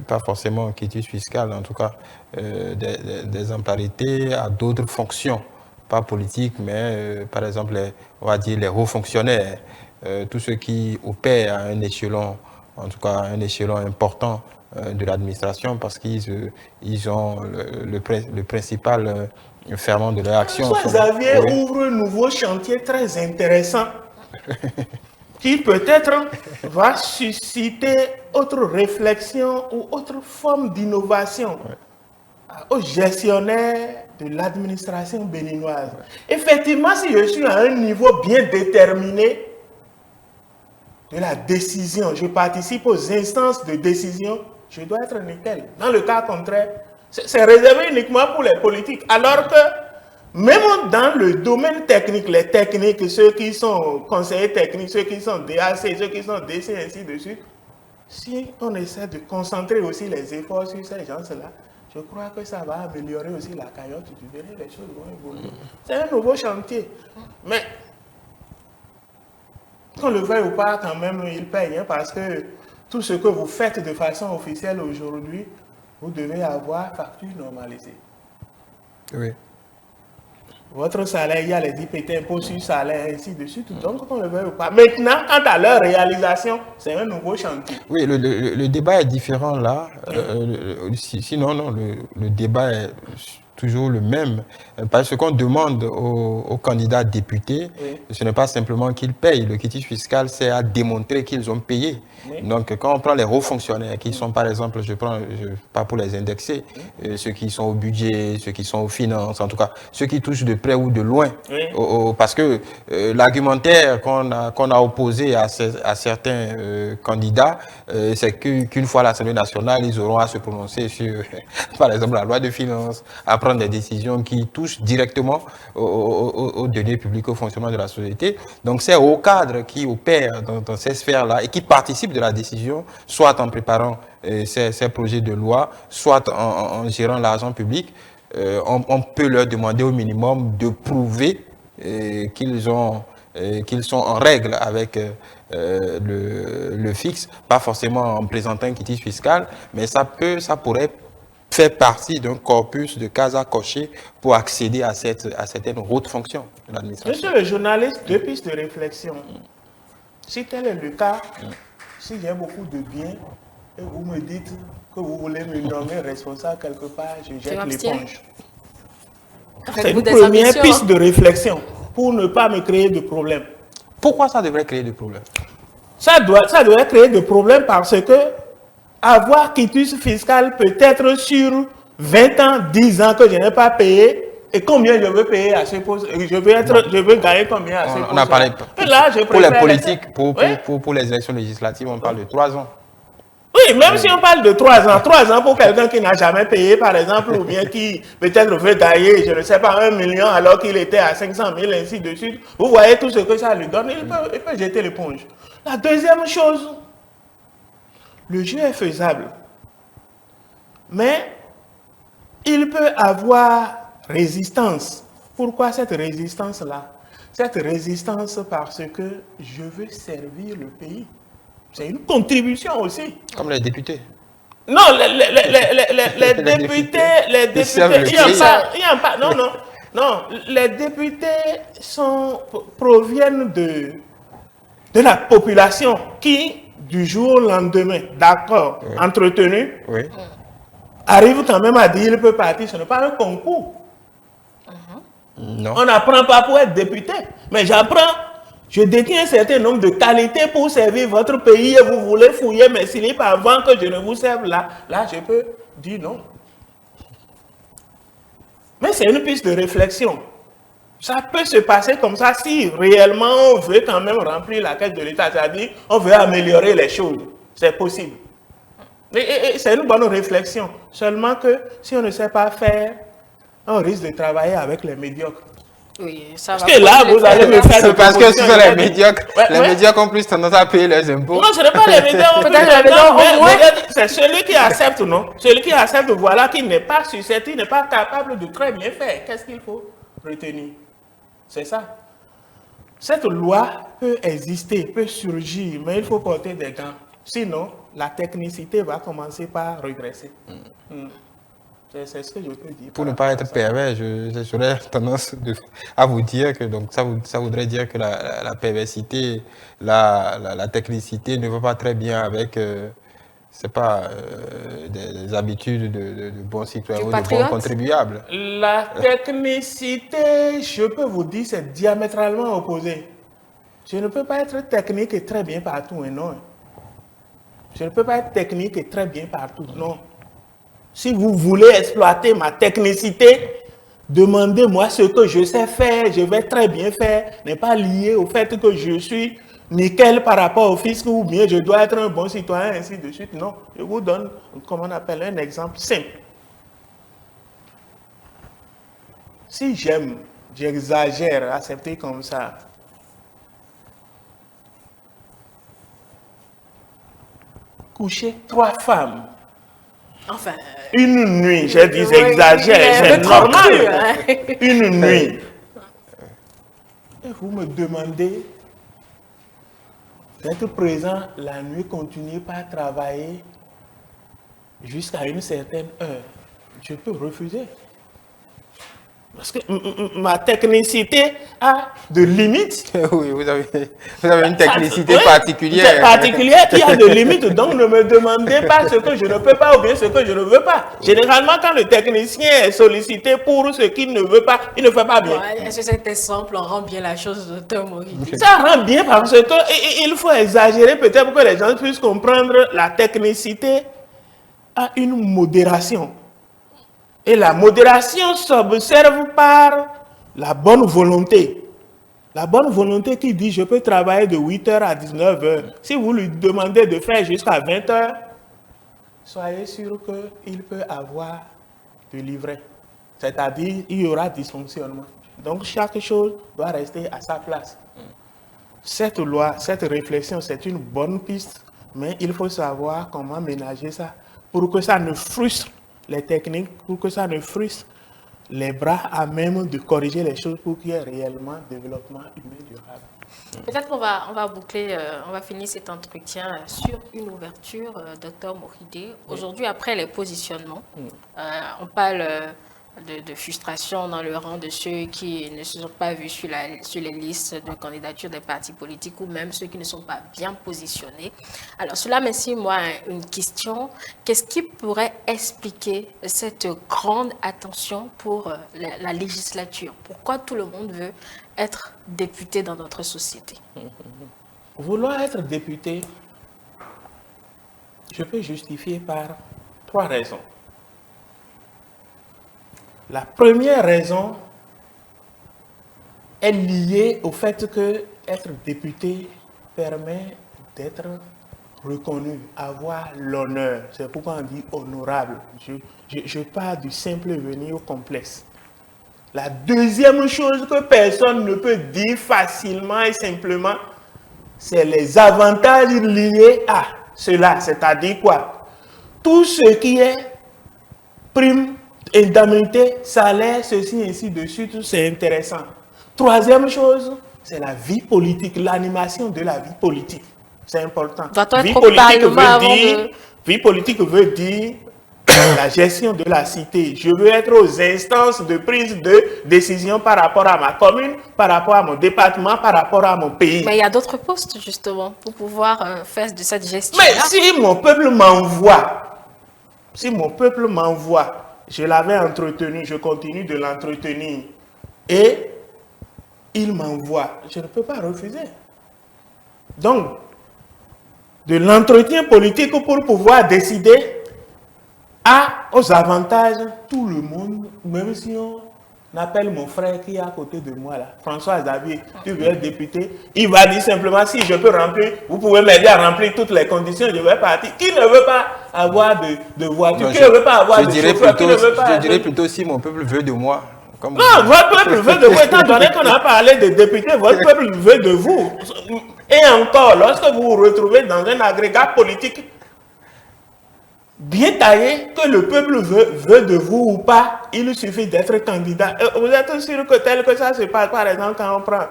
pas forcément quitus fiscal, en tout cas des exemplarités à d'autres fonctions, pas politiques, mais par exemple, on va dire les hauts fonctionnaires, tous ceux qui opèrent à un échelon, en tout cas un échelon important de l'administration, parce qu'ils ont le principal ferment de leur action. Xavier ouvre un nouveau chantier très intéressant qui peut-être va susciter autre réflexion ou autre forme d'innovation aux gestionnaires de l'administration béninoise. Effectivement, si je suis à un niveau bien déterminé de la décision, je participe aux instances de décision, je dois être nickel. Dans le cas contraire, c'est réservé uniquement pour les politiques. Alors que même dans le domaine technique, les techniques, ceux qui sont conseillers techniques, ceux qui sont DAC, ceux qui sont DC, ainsi de suite, si on essaie de concentrer aussi les efforts sur ces gens-là, je crois que ça va améliorer aussi la cagnotte. Tu verras, les choses vont évoluer. C'est un nouveau chantier. Mais, qu'on le veuille ou pas, quand même, il paye, hein, parce que tout ce que vous faites de façon officielle aujourd'hui, vous devez avoir facture normalisée. Oui. Votre salaire, il y a les IPT, impôts sur salaire, ainsi de suite. Donc, qu'on le veuille ou pas. Maintenant, quant à leur réalisation, c'est un nouveau chantier. Oui, le débat est différent là. Sinon, non, le débat est toujours le même. Parce que ce qu'on demande aux candidats députés, ce n'est pas simplement qu'ils payent. Le quitus fiscal, c'est à démontrer qu'ils ont payé. Donc, quand on prend les hauts fonctionnaires, qui sont par exemple, pas pour les indexer, ceux qui sont au budget, ceux qui sont aux finances, en tout cas, ceux qui touchent de près ou de loin. Parce que l'argumentaire qu'on a opposé à certains candidats, c'est qu'une fois à l'Assemblée nationale, ils auront à se prononcer sur, par exemple, la loi de finances, à prendre des décisions qui touchent directement aux deniers publics, au fonctionnement de la société. Donc, c'est aux cadres qui opèrent dans ces sphères-là et qui participent de la décision, soit en préparant ces projets de loi, soit en gérant l'argent public. On peut leur demander au minimum de prouver qu'ils sont en règle avec le fixe, pas forcément en présentant un quitus fiscal, mais ça pourrait faire partie d'un corpus de cases à cocher pour accéder à certaines hautes fonctions de l'administration. Monsieur le journaliste, deux pistes de réflexion. Si tel est le cas, si j'ai beaucoup de biens et vous me dites que vous voulez me nommer responsable quelque part, je jette l'éponge. C'est une première piste de réflexion pour ne pas me créer de problème. Pourquoi ça devrait créer des problèmes? Ça devrait créer des problèmes parce que avoir quitus fiscal peut-être sur 20 ans, 10 ans que je n'ai pas payé, et combien je veux payer à ce poste, je veux gagner combien à ce poste. On a parlé là, pour les politiques, pour les élections législatives, on parle de 3 ans. Oui, même si on parle de 3 ans pour quelqu'un qui n'a jamais payé, par exemple, ou bien qui peut-être veut gagner, je ne sais pas, 1 million alors qu'il était à 500 000, ainsi de suite. Vous voyez tout ce que ça lui donne, il peut jeter l'éponge. La deuxième chose, le jeu est faisable, mais il peut avoir résistance. Pourquoi cette résistance-là? Cette résistance parce que je veux servir le pays. C'est une contribution aussi. Comme les députés. Non, les députés, il y a pas, non, les députés proviennent de la population qui, du jour au lendemain, d'accord, oui, entretenu, oui, arrive quand même à dire qu'il peut partir. Ce n'est pas un concours. Non. On n'apprend pas pour être député, mais j'apprends. Je détiens un certain nombre de qualités pour servir votre pays et vous voulez fouiller mes slips avant que je ne vous serve là. Là, je peux dire non. Mais c'est une piste de réflexion. Ça peut se passer comme ça si réellement on veut quand même remplir la caisse de l'État, c'est-à-dire on veut améliorer les choses. C'est possible. Et c'est une bonne réflexion. Seulement que si on ne sait pas faire, on risque de travailler avec les médiocres. Oui, ça parce que là, vous allez me faire des parce que ce sont les médiocres. Les médiocres ont plus tendance à payer les impôts. Non, ce n'est pas les médiocres. C'est celui qui accepte, non? Celui qui accepte, voilà, qui n'est pas susceptible, n'est pas capable de très bien faire. Qu'est-ce qu'il faut retenir? C'est ça. Cette loi peut exister, peut surgir, mais il faut porter des gants. Sinon, la technicité va commencer par régresser. C'est ce que je peux dire. Pour ne pas être pervers, j'aurais tendance à vous dire que donc, ça voudrait dire que la perversité, la technicité ne va pas très bien avec c'est pas des habitudes de bons citoyens ou de bons contribuables. La technicité, je peux vous dire, c'est diamétralement opposé. Je ne peux pas être technique et très bien partout, non. Je ne peux pas être technique et très bien partout, non. Si vous voulez exploiter ma technicité, demandez-moi ce que je sais faire, je vais très bien faire, n'est pas lié au fait que je suis nickel par rapport au fisc ou bien je dois être un bon citoyen, ainsi de suite. Non, je vous donne, comment on appelle, un exemple simple. Si j'aime, j'exagère, accepter comme ça, coucher 3 femmes. Enfin, une nuit, j'ai dit j'exagère, c'est normal. Une nuit. Et vous me demandez d'être présent la nuit, continuer par travailler jusqu'à une certaine heure. Je peux refuser. Parce que ma technicité a de limites. Oui, vous avez une technicité particulière. Particulière qui a de limites. Donc, ne me demandez pas ce que je ne peux pas ou bien ce que je ne veux pas. Généralement, quand le technicien est sollicité pour ce qu'il ne veut pas, il ne fait pas bien. Est-ce que cet exemple rend bien la chose, docteur Moridi? Ça rend bien parce qu'il faut exagérer peut-être pour que les gens puissent comprendre la technicité a une modération. Et la modération s'observe par la bonne volonté. La bonne volonté qui dit je peux travailler de 8h à 19h. Si vous lui demandez de faire jusqu'à 20h, soyez sûr qu'il peut avoir de livret. C'est-à-dire il y aura dysfonctionnement. Donc chaque chose doit rester à sa place. Cette loi, cette réflexion, c'est une bonne piste, mais il faut savoir comment ménager ça pour que ça ne frustre les techniques, pour que ça ne frustre les bras à même de corriger les choses pour qu'il y ait réellement développement humain durable. Peut-être qu'on va boucler, on va finir cet entretien sur une ouverture, docteur Moridi. Aujourd'hui, après les positionnements, on parle de frustration dans le rang de ceux qui ne se sont pas vus sur les listes de candidature des partis politiques ou même ceux qui ne sont pas bien positionnés. Alors, cela m'incite, moi, une question. Qu'est-ce qui pourrait expliquer cette grande attention pour la législature? Pourquoi tout le monde veut être député dans notre société? Vouloir être député, je peux justifier par 3 raisons. La première raison est liée au fait que être député permet d'être reconnu, avoir l'honneur. C'est pourquoi on dit honorable. Je pars du simple venir au complexe. La deuxième chose que personne ne peut dire facilement et simplement, c'est les avantages liés à cela. C'est-à-dire quoi? Tout ce qui est prime, indemnité, salaire, ceci, ainsi de suite, c'est intéressant. Troisième chose, c'est la vie politique, l'animation de la vie politique. C'est important. Vie politique veut dire la gestion de la cité. Je veux être aux instances de prise de décision par rapport à ma commune, par rapport à mon département, par rapport à mon pays. Mais il y a d'autres postes, justement, pour pouvoir faire de cette gestion. Mais si mon peuple m'envoie, je l'avais entretenu, je continue de l'entretenir, et il m'envoie, je ne peux pas refuser. Donc, de l'entretien politique pour pouvoir décider aux avantages, tout le monde, même si on appelle mon frère qui est à côté de moi là, François Xavier, tu veux être député, il va dire simplement si je peux remplir, vous pouvez m'aider à remplir toutes les conditions, je vais partir. Qui ne veut pas avoir de voiture, qui ne veut pas avoir de chauffeur, qui ne veut pas... Je dirais plutôt si mon peuple veut de moi. Non, votre peuple veut de vous, étant donné qu'on a parlé de députés, votre peuple veut de vous. Et encore, lorsque vous vous retrouvez dans un agrégat politique bien taillé, que le peuple veut de vous ou pas, il suffit d'être candidat. Vous êtes sûr que tel que ça se passe, par exemple, quand on prend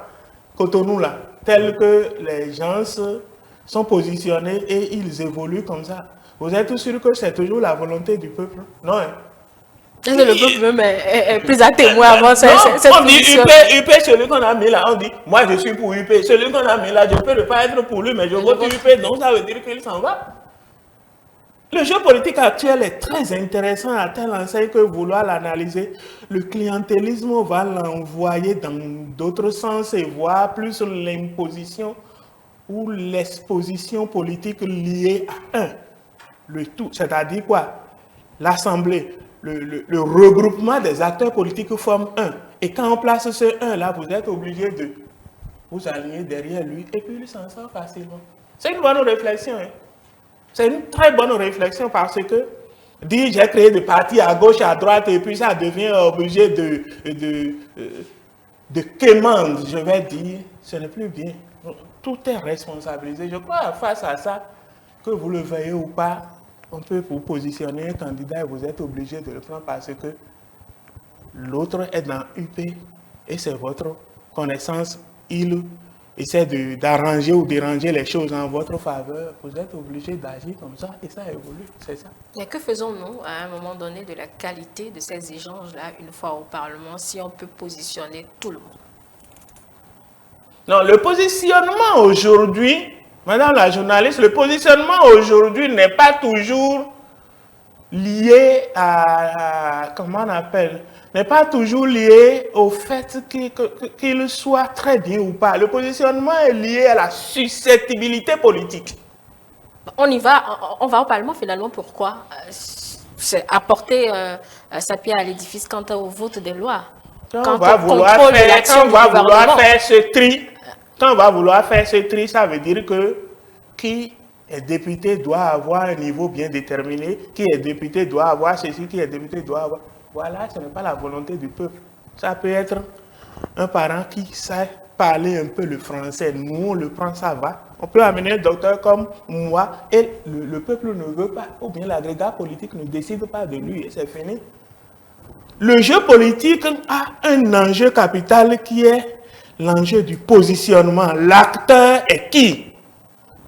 Cotonou là, tel que les gens sont positionnés et ils évoluent comme ça. Vous êtes sûr que c'est toujours la volonté du peuple? Non, hein? Est-ce que le peuple même est plus à témoin avant cette on dit UP, celui qu'on a mis là, on dit, moi je suis pour UP. Celui qu'on a mis là, je peux ne pas être pour lui, mais je vote UP, donc ça veut dire qu'il s'en va. Le jeu politique actuel est très intéressant à tel enseigne que vouloir l'analyser, le clientélisme va l'envoyer dans d'autres sens et voir plus l'imposition ou l'exposition politique liée à le tout. C'est-à-dire quoi? L'Assemblée. Le regroupement des acteurs politiques forme un. Et quand on place ce un là, vous êtes obligé de vous aligner derrière lui et puis il s'en sort facilement. C'est une bonne réflexion. Hein? C'est une très bonne réflexion parce que dire j'ai créé des partis à gauche, à droite et puis ça devient obligé de quémande, je vais dire, ce n'est plus bien. Tout est responsabilisé. Je crois face à ça, que vous le veuillez ou pas, on peut vous positionner un candidat et vous êtes obligé de le prendre parce que l'autre est dans UP et c'est votre connaissance. Il essaie d'arranger ou déranger les choses en votre faveur. Vous êtes obligé d'agir comme ça et ça évolue, c'est ça. Mais que faisons-nous à un moment donné de la qualité de ces échanges-là une fois au Parlement si on peut positionner tout le monde? Non, le positionnement aujourd'hui... Madame la journaliste, le positionnement aujourd'hui n'est pas toujours lié à comment on appelle, n'est pas toujours lié au fait qu'il soit très bien ou pas. Le positionnement est lié à la susceptibilité politique. On va au Parlement finalement, pourquoi? C'est apporter sa pierre à l'édifice quant au vote des lois. Quand on va vouloir faire ce tri, quand on va vouloir faire ce tri, ça veut dire que qui est député doit avoir un niveau bien déterminé, qui est député doit avoir ceci, qui est député doit avoir... Voilà, ce n'est pas la volonté du peuple. Ça peut être un parent qui sait parler un peu le français. Nous, on le prend, ça va. On peut amener un docteur comme moi et le peuple ne veut pas. Ou bien l'agrégat politique ne décide pas de lui et c'est fini. Le jeu politique a un enjeu capital qui est l'enjeu du positionnement. L'acteur est qui?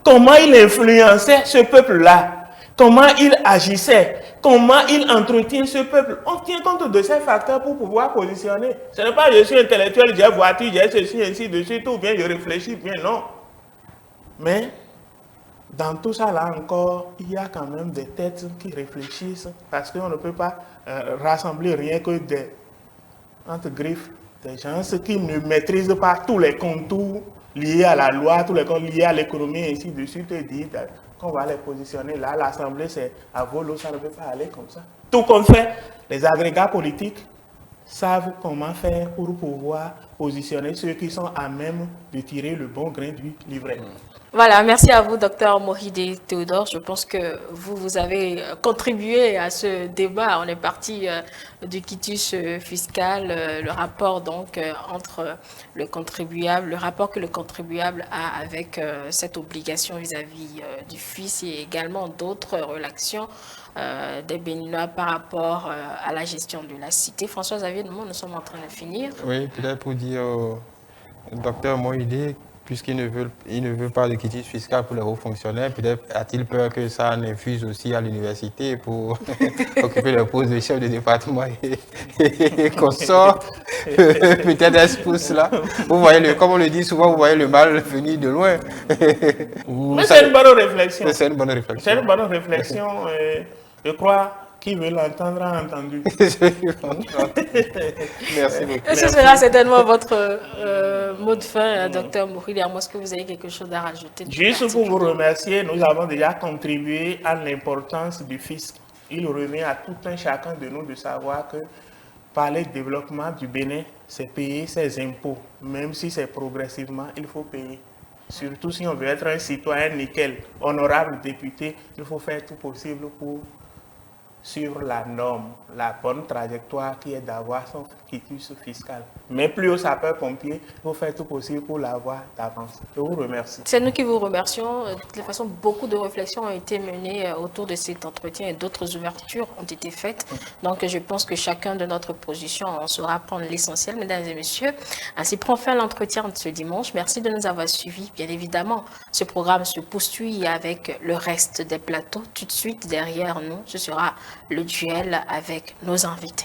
Comment il influençait ce peuple-là? Comment il agissait? Comment il entretient ce peuple? On tient compte de ces facteurs pour pouvoir positionner. Ce n'est pas je suis intellectuel, j'ai voiture, j'ai ceci, ainsi de suite, ou bien je réfléchis bien, non. Mais dans tout ça là encore, il y a quand même des têtes qui réfléchissent parce qu'on ne peut pas rassembler rien que des, entre griffes, des gens qui ne maîtrisent pas tous les contours liés à la loi, tous les contours liés à l'économie, ainsi de suite, et dire qu'on va les positionner là. L'Assemblée, c'est à volo, ça ne peut pas aller comme ça. Tout comme fait, les agrégats politiques savent comment faire pour pouvoir positionner ceux qui sont à même de tirer le bon grain du livret. Voilà, merci à vous, docteur Mohide Théodore. Je pense que vous avez contribué à ce débat. On est parti du quitus fiscal, le rapport donc entre le contribuable, le rapport que le contribuable a avec cette obligation vis-à-vis du fisc et également d'autres relations des Béninois par rapport à la gestion de la cité. François-Xavier, nous sommes en train de finir. Oui, peut-être pour dire au docteur Moïse, puisqu'il ne veut pas de quitus fiscal pour les hauts fonctionnaires, peut-être a-t-il peur que ça en infuse aussi à l'université pour occuper le poste de chef de département et qu'on sorte. Peut-être est-ce pour cela. Vous voyez, comme on le dit souvent, vous voyez le mal venir de loin. Mais c'est une bonne réflexion. C'est une bonne réflexion. C'est une bonne réflexion. Je crois qui veut l'entendre a entendu. Merci beaucoup. Et ce sera certainement votre mot de fin, docteur Mouride. À moins que vous ayez quelque chose à rajouter. Juste pour vous remercier, nous avons déjà contribué à l'importance du fisc. Il revient à tout un chacun de nous de savoir que parler de développement du Bénin, c'est payer ses impôts. Même si c'est progressivement, il faut payer. Surtout si on veut être un citoyen nickel, honorable député, il faut faire tout possible pour suivre la norme, la bonne trajectoire qui est d'avoir son quitus fiscal. Mais plus au sapeur-pompier, il faut faire tout possible pour l'avoir d'avance. Je vous remercie. C'est nous qui vous remercions. De toute façon, beaucoup de réflexions ont été menées autour de cet entretien et d'autres ouvertures ont été faites. Donc, je pense que chacun de notre position, on saura prendre l'essentiel, mesdames et messieurs. Ainsi prend fin l'entretien de ce dimanche. Merci de nous avoir suivis. Bien évidemment, ce programme se poursuit avec le reste des plateaux. Tout de suite, derrière nous, ce sera le duel avec nos invités.